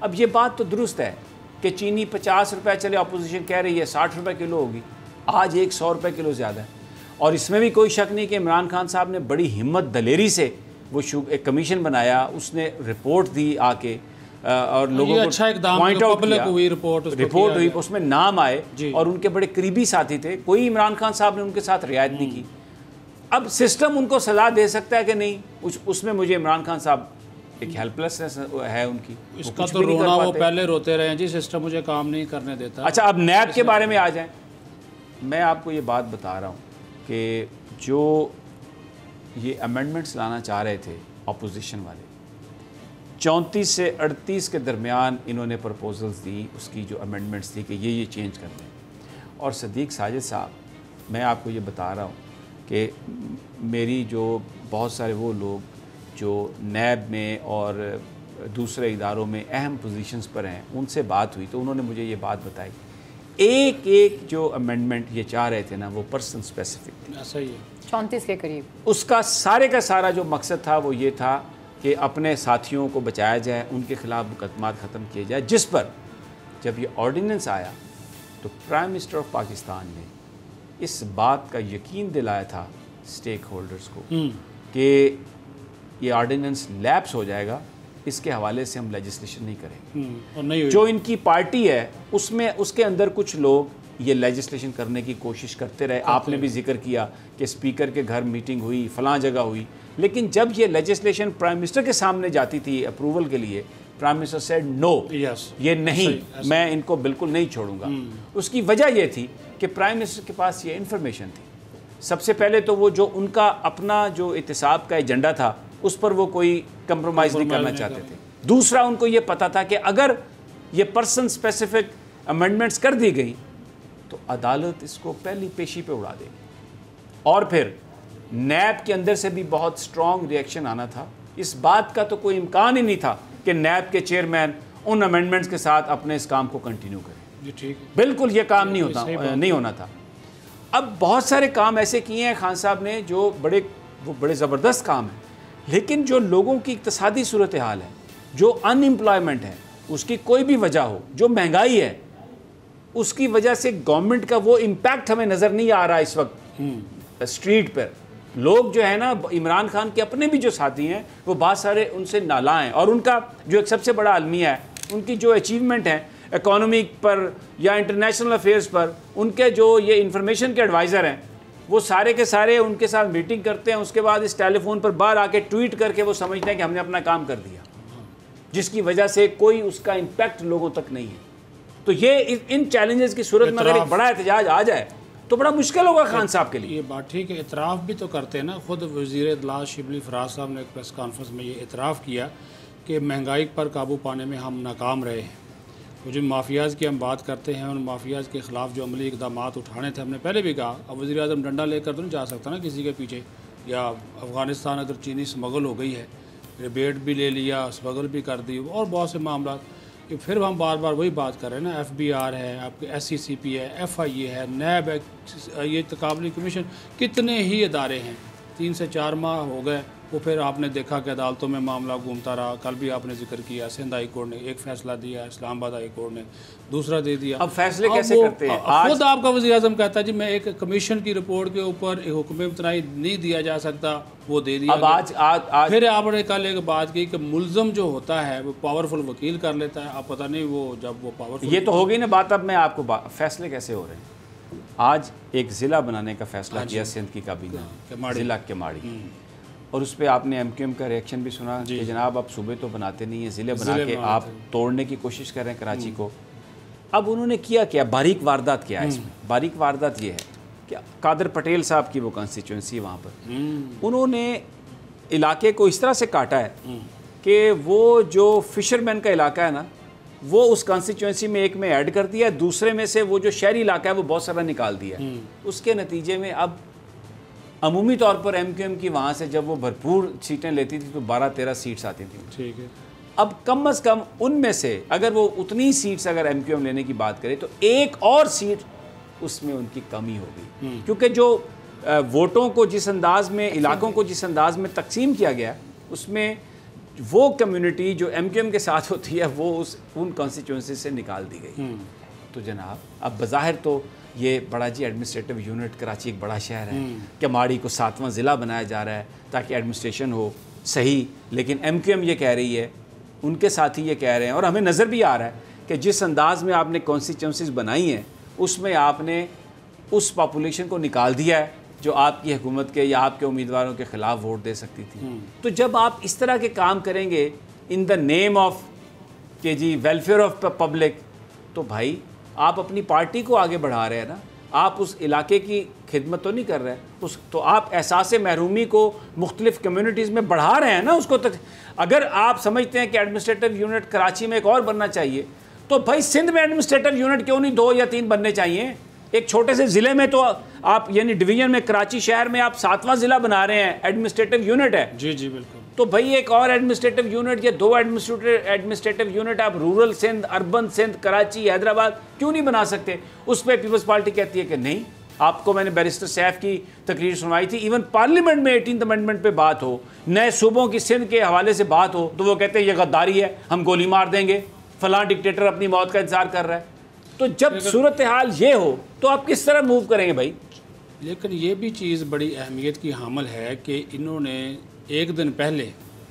अब ये बात तो दुरुस्त है कि चीनी 50 रुपये चले, अपोजिशन कह रही है 60 रुपये किलो होगी, आज 100 रुपये किलो ज़्यादा है। और इसमें भी कोई शक नहीं कि इमरान खान साहब ने बड़ी हिम्मत दलेरी से वो एक कमीशन बनाया, उसने रिपोर्ट दी आके और लोगों को अच्छा पॉइंट आउट किया, हुई रिपोर्ट हुई, उसमें नाम आए और उनके बड़े करीबी साथी थे, कोई इमरान खान साहब ने उनके साथ रियायत नहीं की। अब सिस्टम उनको सलाह दे सकता है कि नहीं, उसमें मुझे इमरान खान साहब एक हेल्पलेसनेस है उनकी, इसका तो रोना वो पहले रोते रहे जी, सिस्टम मुझे काम नहीं करने देता। अच्छा, अब नैब के बारे में आ जाएं। मैं आपको ये बात बता रहा हूँ कि जो ये अमेंडमेंट्स लाना चाह रहे थे अपोजिशन वाले, 34 से 38 के दरमियान इन्होंने प्रपोजल्स दी, उसकी जो अमेंडमेंट्स थी कि ये चेंज कर दें। और सदीक साजिद साहब, मैं आपको ये बता रहा हूँ कि मेरी जो बहुत सारे वो लोग जो नैब में और दूसरे इदारों में अहम पोजीशंस पर हैं, उनसे बात हुई तो उन्होंने मुझे ये बात बताई, एक एक जो अमेंडमेंट ये चाह रहे थे ना वो पर्सन स्पेसिफिक थी। ऐसा ही है, 34 के करीब। उसका सारे का सारा जो मकसद था वो ये था कि अपने साथियों को बचाया जाए, उनके खिलाफ मुकदमा ख़त्म किए जाए, जिस पर जब ये ऑर्डिनेंस आया तो प्राइम मिनिस्टर ऑफ पाकिस्तान ने इस बात का यकीन दिलाया था स्टेक होल्डर्स को कि ये ऑर्डिनेंस लैप्स हो जाएगा, इसके हवाले से हम लेजिस्लेशन नहीं करेंगे। और नहीं जो इनकी पार्टी है उसमें उसके अंदर कुछ लोग ये लेजिस्लेशन करने की कोशिश करते रहे। आपने भी जिक्र किया कि स्पीकर के घर मीटिंग हुई, फलां जगह हुई, लेकिन जब ये लेजिस्लेशन प्राइम मिनिस्टर के सामने जाती थी अप्रूवल के लिए, प्राइम मिनिस्टर सेड नो, ये नहीं, मैं इनको बिल्कुल नहीं छोड़ूंगा। उसकी वजह ये थी कि प्राइम मिनिस्टर के पास ये इन्फॉर्मेशन थी। सबसे पहले तो वो जो उनका अपना जो इत्तेसाब का एजेंडा था उस पर वो कोई कंप्रोमाइज़ नहीं करना चाहते थे। दूसरा, उनको ये पता था कि अगर ये पर्सन स्पेसिफिक अमेंडमेंट्स कर दी गई तो अदालत इसको पहली पेशी पे उड़ा देगी। और फिर नैब के अंदर से भी बहुत स्ट्रॉन्ग रिएक्शन आना था। इस बात का तो कोई इम्कान ही नहीं था कि नैब के चेयरमैन उन अमेंडमेंट्स के साथ अपने इस काम को कंटिन्यू करें। ठीक, बिल्कुल ये काम नहीं होना था। अब बहुत सारे काम ऐसे किए हैं खान साहब ने जो बड़े ज़बरदस्त काम हैं, लेकिन जो लोगों की इक्तसादी सूरत हाल है, जो अनएम्प्लॉयमेंट है, उसकी कोई भी वजह हो, जो महंगाई है, उसकी वजह से गवर्नमेंट का वो इम्पैक्ट हमें नज़र नहीं आ रहा इस वक्त। स्ट्रीट पर लोग जो है ना, इमरान खान के अपने भी जो साथी हैं वो बहुत सारे उनसे नाला हैं, और उनका जो एक सबसे बड़ा अलमिया है, उनकी जो अचीवमेंट है इकोनॉमिक पर या इंटरनेशनल अफेयर्स पर, उनके जो ये इंफॉर्मेशन के एडवाइज़र हैं वो सारे के सारे उनके साथ मीटिंग करते हैं, उसके बाद इस टेलीफोन पर बाहर आके ट्वीट करके वो समझते हैं कि हमने अपना काम कर दिया, जिसकी वजह से कोई उसका इम्पैक्ट लोगों तक नहीं है। तो ये इन चैलेंजेस की सूरत में अगर एक बड़ा एहतजाज आ जाए तो बड़ा मुश्किल होगा खान साहब के लिए। ये बात ठीक है, इतराफ़ भी तो करते हैं ना। ख़ुद वज़ीर इत्तलात शिबली फराज साहब ने एक प्रेस कॉन्फ्रेंस में ये इतराफ़ किया कि महंगाई पर काबू पाने में हम नाकाम रहे हैं। तो जिन माफियाज़ की हम बात करते हैं, उन माफियाज़ के ख़िलाफ़ जो अमली इक़दाम उठाने थे, हमने पहले भी कहा, अब वज़ीर आज़म डंडा लेकर तो नहीं जा सकता ना किसी के पीछे। या अफ़गानिस्तान अगर चीनी स्मगल हो गई है, रिबेट भी ले लिया, स्मगल भी कर दी, और बहुत से मामला कि फिर हम बार बार वही बात कर रहे हैं ना। FBR है, आपके SCCP है, FIA है, नैब है, ये तकाबली कमीशन, कितने ही इदारे हैं। 3 से 4 माह हो गए, वो फिर आपने देखा कि अदालतों में मामला घूमता रहा। कल भी आपने जिक्र किया, सिंध हाई कोर्ट ने एक फ़ैसला दिया, इस्लामाबाद हाई कोर्ट ने दूसरा दे दिया। अब फैसले कैसे करते हैं? खुद आपका वज़ीर आज़म कहता है जी मैं एक कमीशन की रिपोर्ट के ऊपर एक हुक्म इम्तनाई नहीं दिया जा सकता, वो दे दिया। अब आज फिर आपने कल एक बात की कि मुल्ज़म जो होता है वो पावरफुल वकील कर लेता है। आप पता नहीं वो जब वो पावरफुल, ये तो हो गई ना बात। अब मैं आपको फैसले कैसे हो रहे हैं? आज एक ज़िला बनाने का फैसला किया सिंध की काबीना, ज़िला केमाड़ी, और उस पर आपने MQM का रिएक्शन भी सुना कि जनाब आप सूबे तो बनाते नहीं हैं, ज़िले बना के आप तोड़ने की कोशिश कर रहे हैं कराची को। अब उन्होंने किया क्या? बारीक वारदात किया है इसमें। बारीक वारदात ये है कि कादर पटेल साहब की वो कॉन्स्टिट्यूंसी वहाँ पर उन्होंने इलाके को इस तरह से काटा है कि वो जो फिशरमैन का इलाका है ना, वो उस कॉन्स्टिट्यूंसी में एक में ऐड कर दिया, दूसरे में से वो जो शहरी इलाका है वो बहुत सारा निकाल दिया। उसके नतीजे में अब अमूमी तौर पर MQM की वहाँ से जब वो भरपूर सीटें लेती थी तो 12-13 सीट्स आती थी। ठीक है। अब कम से कम उनमें से अगर वो उतनी सीट्स अगर MQM लेने की बात करे तो एक और सीट उसमें उनकी कमी होगी, क्योंकि जो वोटों को जिस अंदाज में, इलाकों को जिस अंदाज में तकसीम किया गया, उसमें वो कम्युनिटी जो MQM के साथ होती है वो उन कॉन्स्टिट्यूंसी से निकाल दी गई। तो जनाब अब बज़ाहिर तो ये बड़ा जी एडमिनिस्ट्रेटिव यूनिट, कराची एक बड़ा शहर है, केमाड़ी को 7वां ज़िला बनाया जा रहा है ताकि एडमिनिस्ट्रेशन हो सही, लेकिन MQM ये कह रही है, उनके साथी ये कह रहे हैं, और हमें नज़र भी आ रहा है कि जिस अंदाज में आपने कॉन्स्टिट्यूंसीज बनाई हैं उसमें आपने उस पॉपुलेशन को निकाल दिया है जो आपकी हुकूमत के या आपके उम्मीदवारों के ख़िलाफ़ वोट दे सकती थी। तो जब आप इस तरह के काम करेंगे इन द नेम ऑफ के जी वेलफेयर ऑफ पब्लिक, तो भाई आप अपनी पार्टी को आगे बढ़ा रहे हैं ना, आप उस इलाके की खिदमत तो नहीं कर रहे हैं, तो आप एहसास महरूमी को मुख्तलिफ कम्युनिटीज़ में बढ़ा रहे हैं ना उसको तक। अगर आप समझते हैं कि एडमिनिस्ट्रेटिव यूनिट कराची में एक और बनना चाहिए, तो भाई सिंध में एडमिनिस्ट्रेटिव यूनिट क्यों नहीं 2 या 3 बनने चाहिए? एक छोटे से ज़िले में तो आप यानी डिवीज़न में कराची शहर में आप 7वां ज़िला बना रहे हैं, एडमिनिस्ट्रेटिव यूनिट है। जी जी बिल्कुल। तो भाई एक और एडमिनिस्ट्रेटिव यूनिट या 2 एडमिनिस्ट्रेटिव यूनिट आप रूरल सिंध, अर्बन सिंध, कराची, हैदराबाद क्यों नहीं बना सकते? उस पर पीपल्स पार्टी कहती है कि नहीं। आपको मैंने बैरिस्टर सैफ की तकरीर सुनवाई थी, इवन पार्लियामेंट में 18th अमेंडमेंट पे बात हो, नए सूबों की सिंध के हवाले से बात हो, तो वो कहते हैं ये गद्दारी है, हम गोली मार देंगे, फलां डिक्टेटर अपनी मौत का इंतजार कर रहा है। तो जब सूरत हाल ये हो तो आप किस तरह मूव करेंगे भाई? लेकिन ये भी चीज़ बड़ी अहमियत की हामिल है कि इन्होंने एक दिन पहले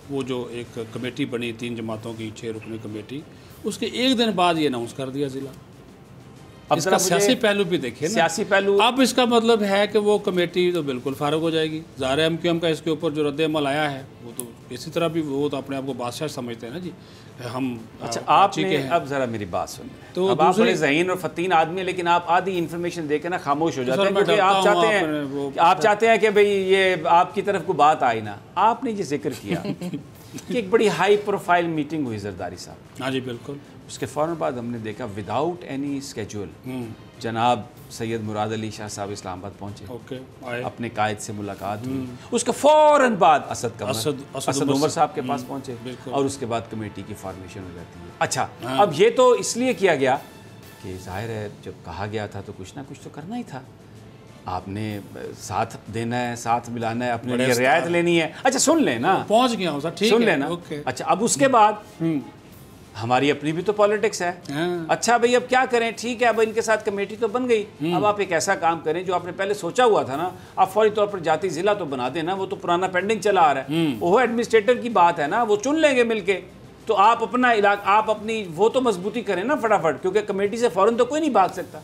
वो जो एक कमेटी बनी 3 जमातों की 6 रुकनी कमेटी, उसके एक दिन बाद ये अनाउंस कर दिया ज़िला। अब इसका सियासी पहलू भी देखिए ना, सियासी पहलू। अब इसका मतलब है कि वो कमेटी तो बिल्कुल फारुक हो जाएगी। ज़ाहिर MQM का इसके ऊपर जो रद्द-ए-अमल आया है वो तो इसी तरह भी वो तो अपने आप को बादशाह समझते हैं ना जी, हम। अच्छा आपने अब ज़रा मेरी बात सुन, तो अब आप बड़े ज़हीन और फतीन आदमी हैं, लेकिन आप आधी इन्फॉर्मेशन देके ना खामोश हो जाते हैं, क्योंकि आप चाहते हैं कि भाई ये आपकी तरफ को बात आई ना। आपने ये जिक्र किया कि एक बड़ी हाई प्रोफाइल मीटिंग हुई जरदारी साहब। हाँ जी बिल्कुल। उसके फ़ौरन बाद हमने देखा विदाउट एनी स्केड्यूल जनाब सैयद मुराद अली शाह साहब इस्लामाबाद पहुंचे, अपने कायद से मुलाकात हुई। उसके फ़ौरन बाद असद उमर साहब के पास पहुंचे और उसके बाद कमेटी की फॉर्मेशन हो जाती है। अच्छा अब ये तो इसलिए किया गया कि जाहिर है जब कहा गया था तो कुछ ना कुछ तो करना ही था, आपने साथ देना है, साथ मिलाना है, अपने लिए रियायत लेनी है। अच्छा सुन लें ना, पहुंच गया हूँ सर, ठीक है, सुन लेना। अच्छा अब उसके बाद हमारी अपनी भी तो पॉलिटिक्स है। अच्छा भाई अब क्या करें, ठीक है अब इनके साथ कमेटी तो बन गई, अब आप एक ऐसा काम करें जो आपने पहले सोचा हुआ था ना, आप फौरी तौर पर जाती जिला तो बना देना, वो तो पुराना पेंडिंग चला आ रहा है, वो एडमिनिस्ट्रेटर की बात है ना, वो चुन लेंगे मिलके। तो आप अपना इलाका, आप अपनी वो तो मजबूती करें ना फटाफट, क्योंकि कमेटी से फौरन तो कोई नहीं भाग सकता।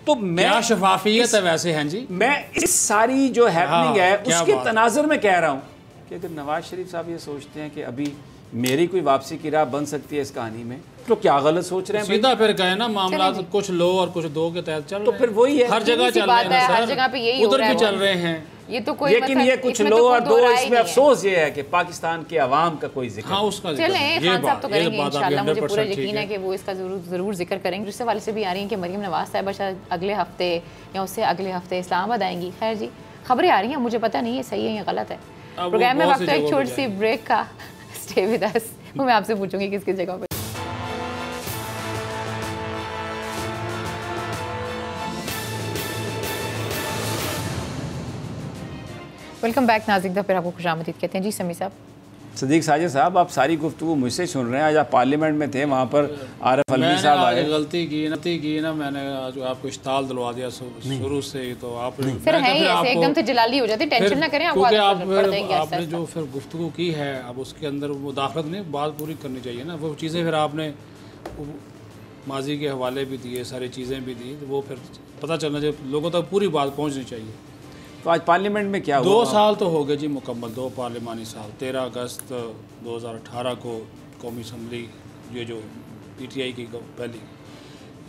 तो मैं क्या शफाफियत है वैसे हैं जी, मैं इस सारी जो हैपनिंग है उसके तनाजुर में कह रहा हूँ कि अगर नवाज शरीफ साहब ये सोचते हैं कि अभी मेरी कोई वापसी की राह बन सकती है इस कहानी में, तो क्या गलत सोच रहे हैं? सीधा फिर कहे ना मामला तो कुछ लो और कुछ दो के तहत चल रहे हैं, तो फिर वही है, हर जगह चल रहे हैं, हर जगह पे यही उधर भी चल रहे हैं। ये तो कोई लेकिन ये कुछ लो और दो, इसमें अफसोस ये है कि पाकिस्तान के अवाम का कोई जिक्र, हाँ उसका चलें खान साहब तो करेंगे इंशाल्लाह, मुझे पूरा यकीन है कि वो इसका जरूर जिक्र करेंगे। दूसरे वाले से भी आ रही हैं कि मरियम नवाज साहिबा शायद अगले हफ्ते या उससे अगले हफ्ते इस्लामाबाद आएंगी। खैर जी खबरें आ रही हैं, मुझे पता नहीं है सही है या गलत है। प्रोग्राम में वक्त एक छोटी सी ब्रेक का, स्टे विद अस। वो मैं आपसे पूछूंगी किसकी जगह पर। वेलकम बैक नाज़िक दा, फिर आपको खुशामदीद कहते हैं जी। समी साहब, सदीक साजिद साहब, आप सारी गुफ्तगू मुझसे सुन रहे हैं। आज आप पार्लियामेंट में थे, वहाँ पर आरिफ अलवी साहब आए। गलती की ना मैंने आज आपको इश्ताल दिलवा दिया शुरू से ही, तो आप फिर है ही ऐसे एकदम से जलाली हो जाती, टेंशन ना करें, आपने जो फिर गुफ्तगू की है अब उसके अंदर मुदाखलत नहीं, बात पूरी करनी चाहिए ना। वो चीज़ें फिर आपने माजी के हवाले भी दिए, सारी चीज़ें भी दी, तो वो फिर पता चलना चाहिए, लोगों तक पूरी बात पहुँचनी चाहिए। तो आज पार्लियामेंट में क्या हुआ? 2 साल तो हो गए जी मुकम्मल, 2 पार्लिमानी साल। 13 अगस्त 2018 को कौमी असम्बली ये जो PTI की पहली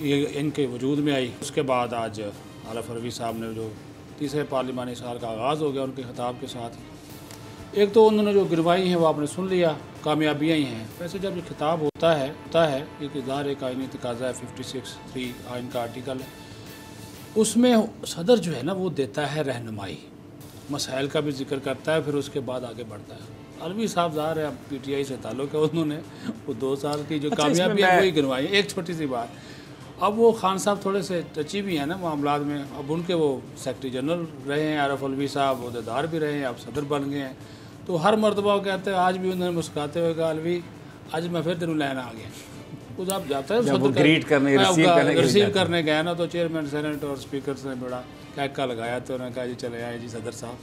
ये इनके वजूद में आई, उसके बाद आज आला फरवी साहब ने जो तीसरे पार्लिमानी साल का आगाज़ हो गया उनके खिताब के साथ ही। एक तो उन्होंने जो गिरवाई हैं वो आपने सुन लिया, कामयाबियाँ ही हैं। वैसे जब ये खिताब होता है एक इदार एक आइनी तकाज़ा है, 56(3) आइन का आर्टिकल है, उसमें सदर जो है ना वो देता है रहनुमाई, मसाइल का भी जिक्र करता है, फिर उसके बाद आगे बढ़ता है। अलवी साहब ज़ाहिर है PTI से ताल्लुक़ है, उन्होंने वो 2 साल की जो कामयाबियाँ वही गिनवाई। एक छोटी सी बात, अब वो खान साहब थोड़े से टची भी हैं ना मामलात में, अब उनके वो सेक्रेटरी जनरल रहे हैं, आरफ अलवी साहब अहदेदार भी रहे हैं, अब सदर बन गए हैं, तो हर मरतबा वो कहते हैं, आज भी उन्होंने मुस्कुराते हुए कहा अलवी आज मैं फिर तेनू लेना आ गया। कुछ आप जाता है ग्रीट करने रिसीव करने गया ना, तो चेयरमैन सेनेट और स्पीकर ने बड़ा कैका लगाया, तो उन्होंने कहा जी चले आए जी सदर साहब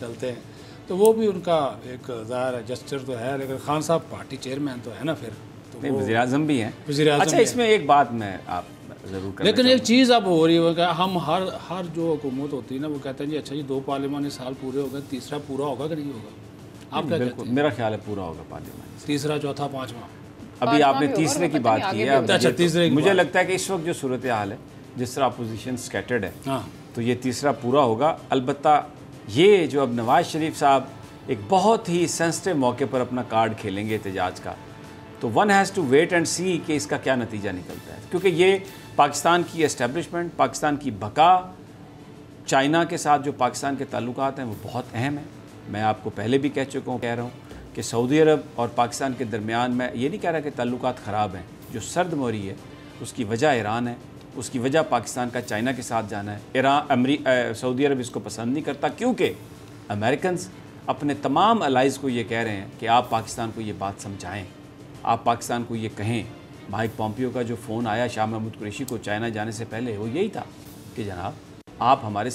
चलते हैं। तो वो भी उनका एक ज़ाहिर जेस्चर तो है, लेकिन खान साहब पार्टी चेयरमैन तो है ना, फिर तो वज़ीर-ए-आज़म भी हैं। वज़ीर-ए-आज़म। अच्छा, इसमें एक बात मैं आप ज़रूर करना, लेकिन एक चीज़ अब हो रही है, हम हर जो हुकूमत होती है ना वो कहते हैं जी अच्छा जी 2 पार्लिमानी साल पूरे हो गए, तीसरा पूरा होगा कि नहीं होगा? आप क्या कहते हैं? मेरा ख्याल है पूरा होगा पार्लियामेंट, तीसरा, चौथा, पाँचवा। अभी आपने तीसरे की बात की है। अच्छा, तीसरे की मुझे लगता है कि इस वक्त जो सूरत हाल है, जिस तरह अपोजिशन स्कैटर्ड है, हाँ, तो ये तीसरा पूरा होगा। अलबत्ता ये जो अब नवाज़ शरीफ साहब एक बहुत ही सेंसिटिव मौके पर अपना कार्ड खेलेंगे एहतजाज का, तो one has to wait and see कि इसका क्या नतीजा निकलता है, क्योंकि ये पाकिस्तान की एस्टेब्लिशमेंट, पाकिस्तान की बका, चाइना के साथ जो पाकिस्तान के ताल्लुकात हैं वो बहुत अहम है। मैं आपको पहले भी कह चुका हूँ, कह रहा हूँ कि सऊदी अरब और पाकिस्तान के दरमियान में ये नहीं कह रहा कि ताल्लुकात ख़राब हैं, जो सर्द मोरी है उसकी वजह ईरान है, उसकी वजह पाकिस्तान का चाइना के साथ जाना है। सऊदी अरब इसको पसंद नहीं करता, क्योंकि अमेरिकन्स अपने तमाम अलाइज़ को ये कह रहे हैं कि आप पाकिस्तान को ये बात समझाएँ, आप पाकिस्तान को ये कहें। माइक पॉम्पियो का जो फ़ोन आया शाह महमूद कुरैशी को चाइना जाने से पहले, वो यही था कि जनाब आप हमारे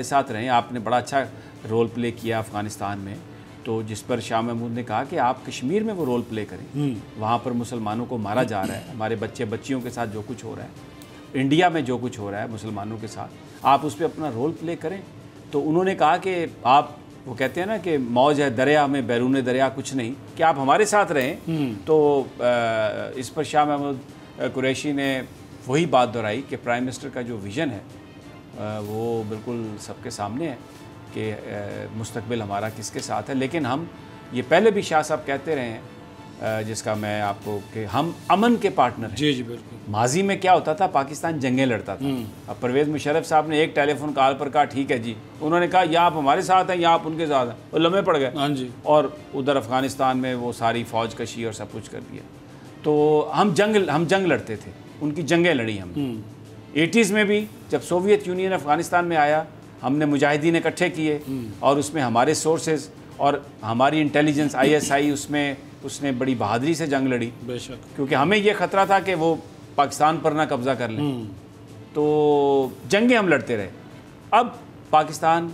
साथ रहें, आपने बड़ा अच्छा रोल प्ले किया अफ़गानिस्तान में, तो जिस पर शाह महमूद ने कहा कि आप कश्मीर में वो रोल प्ले करें, वहाँ पर मुसलमानों को मारा जा रहा है, हमारे बच्चे बच्चियों के साथ जो कुछ हो रहा है, इंडिया में जो कुछ हो रहा है मुसलमानों के साथ, आप उस पर अपना रोल प्ले करें। तो उन्होंने कहा कि आप, वो कहते हैं ना कि मौज है दरिया में बैरून दरिया कुछ नहीं, कि आप हमारे साथ रहें। तो इस पर शाह महमूद कुरैशी ने वही बात दोहराई कि प्राइम मिनिस्टर का जो विज़न है वो बिल्कुल सबके सामने है कि मुस्तकबिल हमारा किसके साथ है। लेकिन हम ये पहले भी शाह साहब कहते रहे हैं, जिसका मैं आपको, कि हम अमन के पार्टनर हैं। जी जी बिल्कुल। माजी में क्या होता था, पाकिस्तान जंगें लड़ता था। अब परवेज़ मुशर्रफ साहब ने एक टेलीफोन कॉल पर कहा ठीक है जी, उन्होंने कहा या आप हमारे साथ हैं या आप उनके साथ हैं, वो लम्हे पड़ गए। हाँ जी। और उधर अफ़गानिस्तान में वो सारी फ़ौज कशी और सब कुछ कर दिया। तो हम जंग लड़ते थे, उनकी जंगें लड़ी हमने। 80s में भी जब सोवियत यूनियन अफ़गानिस्तान में आया, हमने मुजाहिदीन इकट्ठे किए और उसमें हमारे सोर्सेज और हमारी इंटेलिजेंस ISI उसने बड़ी बहादुरी से जंग लड़ी, बेशक, क्योंकि हमें ये ख़तरा था कि वो पाकिस्तान पर ना कब्ज़ा कर लें। तो जंगें हम लड़ते रहे। अब पाकिस्तान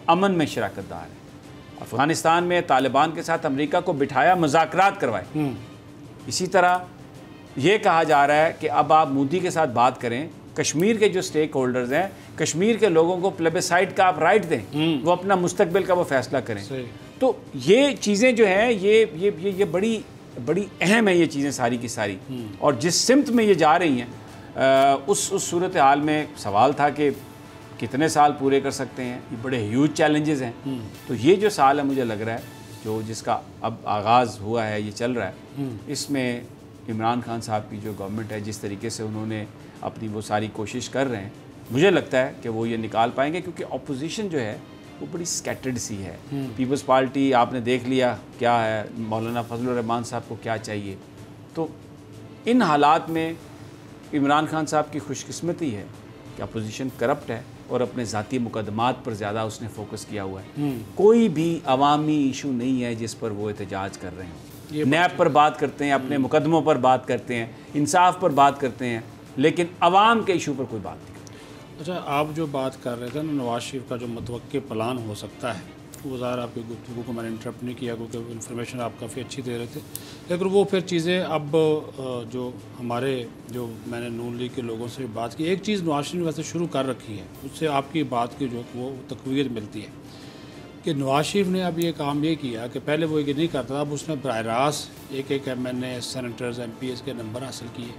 अमन में शराकतदार है। अफ़गानिस्तान में तालिबान के साथ अमेरिका को बिठाया, मुज़ाकरात करवाए। इसी तरह ये कहा जा रहा है कि अब आप मोदी के साथ बात करें, कश्मीर के जो स्टेक होल्डर्स हैं, कश्मीर के लोगों को प्लेबिसाइट का आप राइट दें, वो अपना मुस्तकबिल का वो फैसला करें। तो ये चीज़ें जो हैं ये बड़ी अहम है, ये चीज़ें सारी की सारी। और जिस सिमत में ये जा रही हैं, उस सूरत हाल में सवाल था कि कितने साल पूरे कर सकते हैं, ये बड़े ह्यूज चैलेंजेस हैं। तो ये जो साल है, मुझे लग रहा है जो जिसका अब आगाज़ हुआ है, ये चल रहा है, इसमें इमरान खान साहब की जो गवर्नमेंट है, जिस तरीके से उन्होंने अपनी वो सारी कोशिश कर रहे हैं, मुझे लगता है कि वो ये निकाल पाएंगे, क्योंकि अपोजिशन जो है वो बड़ी स्कैटर्ड सी है। पीपल्स पार्टी आपने देख लिया क्या है, मौलाना फजलुर रहमान साहब को क्या चाहिए। तो इन हालात में इमरान खान साहब की खुशकिस्मती है कि अपोजिशन करप्ट है और अपने ज़ाती मुकदमात पर ज़्यादा उसने फोकस किया हुआ है। कोई भी अवामी इशू नहीं है जिस पर वो एहतजाज कर रहे हैं। नैब पर बात करते हैं, अपने मुकदमों पर बात करते हैं, इंसाफ पर बात करते हैं, लेकिन अवाम के इशू पर कोई बात नहीं। अच्छा, आप जो बात कर रहे थे ना नवाज शरीफ का जो मुतवक्के प्लान हो सकता है, वो ज़ाहिर आपकी गुफ्तगू को मैंने इंटरप्ट नहीं किया क्योंकि इन्फॉर्मेशन आप काफ़ी अच्छी दे रहे थे, लेकिन वो फिर चीज़ें अब जो हमारे जो मैंने नून लीग के लोगों से बात की, एक चीज़ नवाज शरीफ ने वैसे शुरू कर रखी है, उससे आपकी बात की जो वो तक़वीत मिलती है कि नवाज शरीफ ने अब ये काम ये किया कि पहले वो ये नहीं करता था, अब उसने बराह रास्त एक MNA सेनेटर्स MPs के नंबर हासिल किए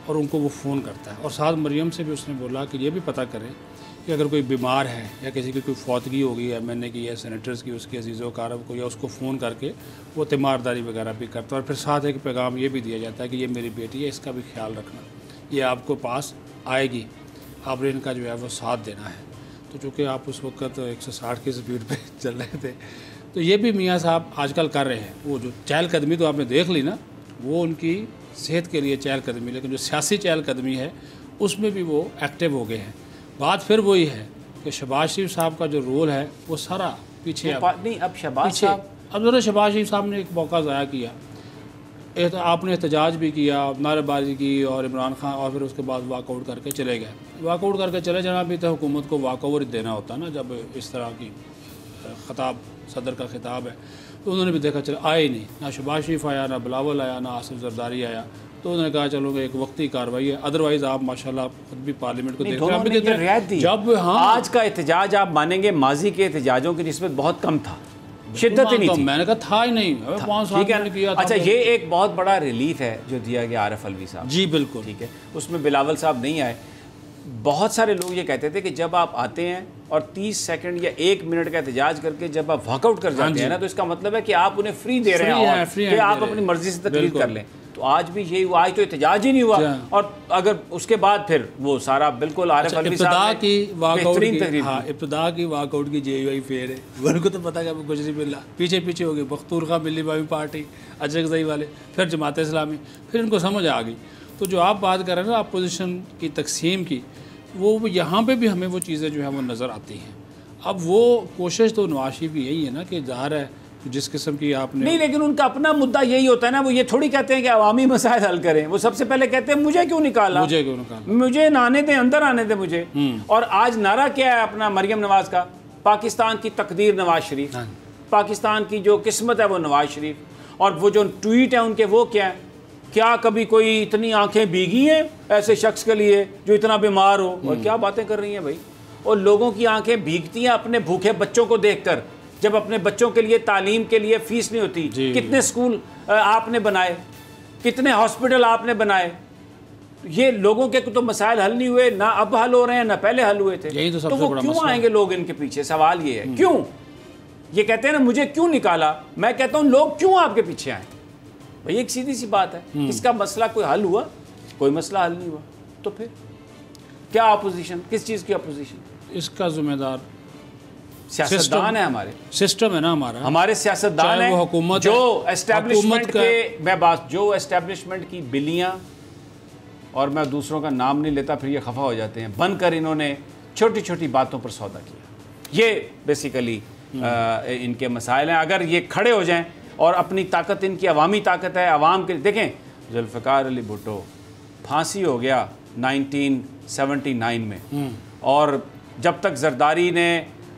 और उनको वो फ़ोन करता है। और साथ मरियम से भी उसने बोला कि ये भी पता करें कि अगर कोई बीमार है या किसी की कोई फौतगी हो गई MNA की या सेनेटर्स की, उसके अजीज़ो कारब को, या उसको फ़ोन करके वो तीमारदारी वगैरह भी करता है। और फिर साथ एक पैगाम ये भी दिया जाता है कि ये मेरी बेटी है, इसका भी ख्याल रखना, ये आपको पास आएगी, आपने इनका जो है वो साथ देना है। तो चूँकि आप उस वक्त 160 की स्पीड पे चल रहे थे, तो ये भी मियाँ साहब आजकल कर रहे हैं। वो जो चहलकदमी तो आपने देख ली ना, वो उनकी सेहत के लिए चहलकदमी, लेकिन जो सियासी चहलकदमी है उसमें भी वो एक्टिव हो गए हैं। बात फिर वही है कि शहबाज शरीफ साहब का जो रोल है वो सारा पीछे अब शहबाज साहब, अब ज़रा शहबाज शरीफ साहब ने एक मौका ज़ाया किया, आपने एहतजाज भी किया, नारेबाजी की, और इमरान खान, और फिर उसके बाद वाकआउट करके चले गए। वाकआउट करके चले जाना भी तो हुकूमत को वाकओवर देना होता है ना, जब इस तरह की खिताब, सदर का खिताब है। तो उन्होंने भी देखा चले, आए ही नहीं, ना शहबाज शरीफ आया, ना बिलावल आया, ना आसिफ जरदारी आया। तो उन्होंने कहा चलो एक वक्ती कार्रवाई है, अदरवाइज़ आप माशाल्लाह खुद भी पार्लियामेंट को देख रहे हैं। जब हाँ आज का एहतजाज आप मानेंगे माजी के एहतजाजों की निस्बत बहुत कम था, शिद्दत ही नहीं थी। मैंने कहा था ही नहीं, 5 साल मैंने किया था। अच्छा, ये एक बहुत बड़ा रिलीफ है जो दिया गया आरिफ अलवी साहब। जी बिल्कुल ठीक है, उसमें बिलावल साहब नहीं आए। बहुत सारे लोग ये कहते थे कि जब आप आते हैं और 30 सेकंड या 1 मिनट का एहतजाज करके जब आप वॉकआउट कर जाते हैं ना, तो इसका मतलब है कि आप उन्हें फ्री दे रहे हैं, कि आप अपनी मर्जी से तकरीर कर लें। तो आज भी यही हुआ, आज तो एहतजाज ही नहीं हुआ। और अगर उसके बाद फिर वो सारा बिल्कुल आरिफ अलवी साहब की इब्तिदा की वाकआउट की JUI फेर है, उनको तो पता है कुछ नहीं मिला, पीछे पीछे हो गए बख्तूर खां मिली बावी पार्टी, अजगज़ई वाले, फिर जमात इस्लामी, फिर इनको समझ आ गई। तो जो आप बात कर रहे हैं ना अपोजिशन की तकसीम की, वो यहाँ पे भी हमें वो चीज़ें जो है वो नज़र आती हैं। अब वो कोशिश तो नवाज शरीफ की यही है ना कि ज़ाहिर है जिस किस्म की आपने नहीं, लेकिन उनका अपना मुद्दा यही होता है ना, वो ये थोड़ी कहते हैं कि अवामी मसाइल हल करें। वो सबसे पहले कहते हैं मुझे क्यों निकाला, मुझे आने दें, अंदर आने दें मुझे। और आज नारा क्या है अपना मरियम नवाज का, पाकिस्तान की तकदीर नवाज शरीफ, पाकिस्तान की जो किस्मत है वो नवाज शरीफ। और वो जो ट्वीट है उनके वो क्या है, क्या कभी कोई इतनी आंखें भीगी हैं ऐसे शख्स के लिए जो इतना बीमार हो, और क्या बातें कर रही हैं भाई। और लोगों की आंखें भीगती हैं अपने भूखे बच्चों को देखकर, जब अपने बच्चों के लिए तालीम के लिए फीस नहीं होती। कितने स्कूल आपने बनाए, कितने हॉस्पिटल आपने बनाए। ये लोगों के तो मसाइल हल नहीं हुए, ना अब हल हो रहे हैं ना पहले हल हुए थे। तो वो क्यों आएंगे लोग इनके पीछे, सवाल ये है क्यों। ये कहते हैं ना मुझे क्यों निकाला, मैं कहता हूँ लोग क्यों आपके पीछे आए भाई, एक सीधी सी बात है। इसका मसला कोई हल हुआ, कोई मसला हल नहीं हुआ, तो फिर क्या अपोजिशन, किस चीज़ की अपोजिशन। इसका जिम्मेदार सियासतदान है, हमारे सिस्टम है ना, हमारे सियासतदान है, हुकूमत जो एस्टेब्लिशमेंट के, मैं बात जो एस्टेब्लिशमेंट की बिलियां, और मैं दूसरों का नाम नहीं लेता फिर ये खफा हो जाते हैं, बनकर इन्होंने छोटी छोटी बातों पर सौदा किया। ये बेसिकली इनके मसाइल हैं। अगर ये खड़े हो जाएं और अपनी ताकत, इनकी अवामी ताकत है, अवाम के, देखें जुल्फ़िकार अली भुट्टो फांसी हो गया 1979 में, और जब तक जरदारी ने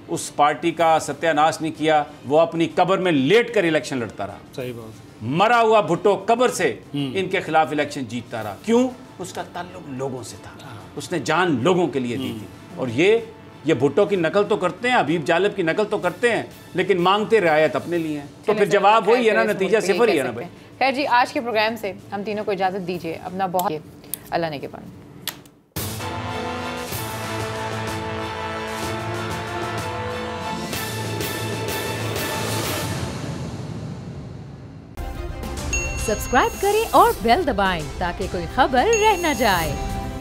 उस पार्टी का सत्यानाश नहीं किया, वो अपनी कब्र में लेट कर इलेक्शन लड़ता रहा। सही बात। मरा हुआ भुट्टो कब्र से इनके खिलाफ इलेक्शन जीतता रहा। क्यों? उसका ताल्लुक लोगों से था, उसने जान लोगों के लिए दी थी। और ये भुट्टो की नकल तो करते हैं, हबीब जालिब की नकल तो करते हैं, लेकिन मांगते रियायत अपने लिए हैं। तो फिर जवाब वही है ना, नतीजा सिफर ही है ना भाई। खैर जी, आज के प्रोग्राम से हम तीनों को इजाज़त दीजिए। अपना बहुत अल्लाह ने के पास। सब्सक्राइब करें और बेल दबाएं ताकि कोई खबर रह न जाए।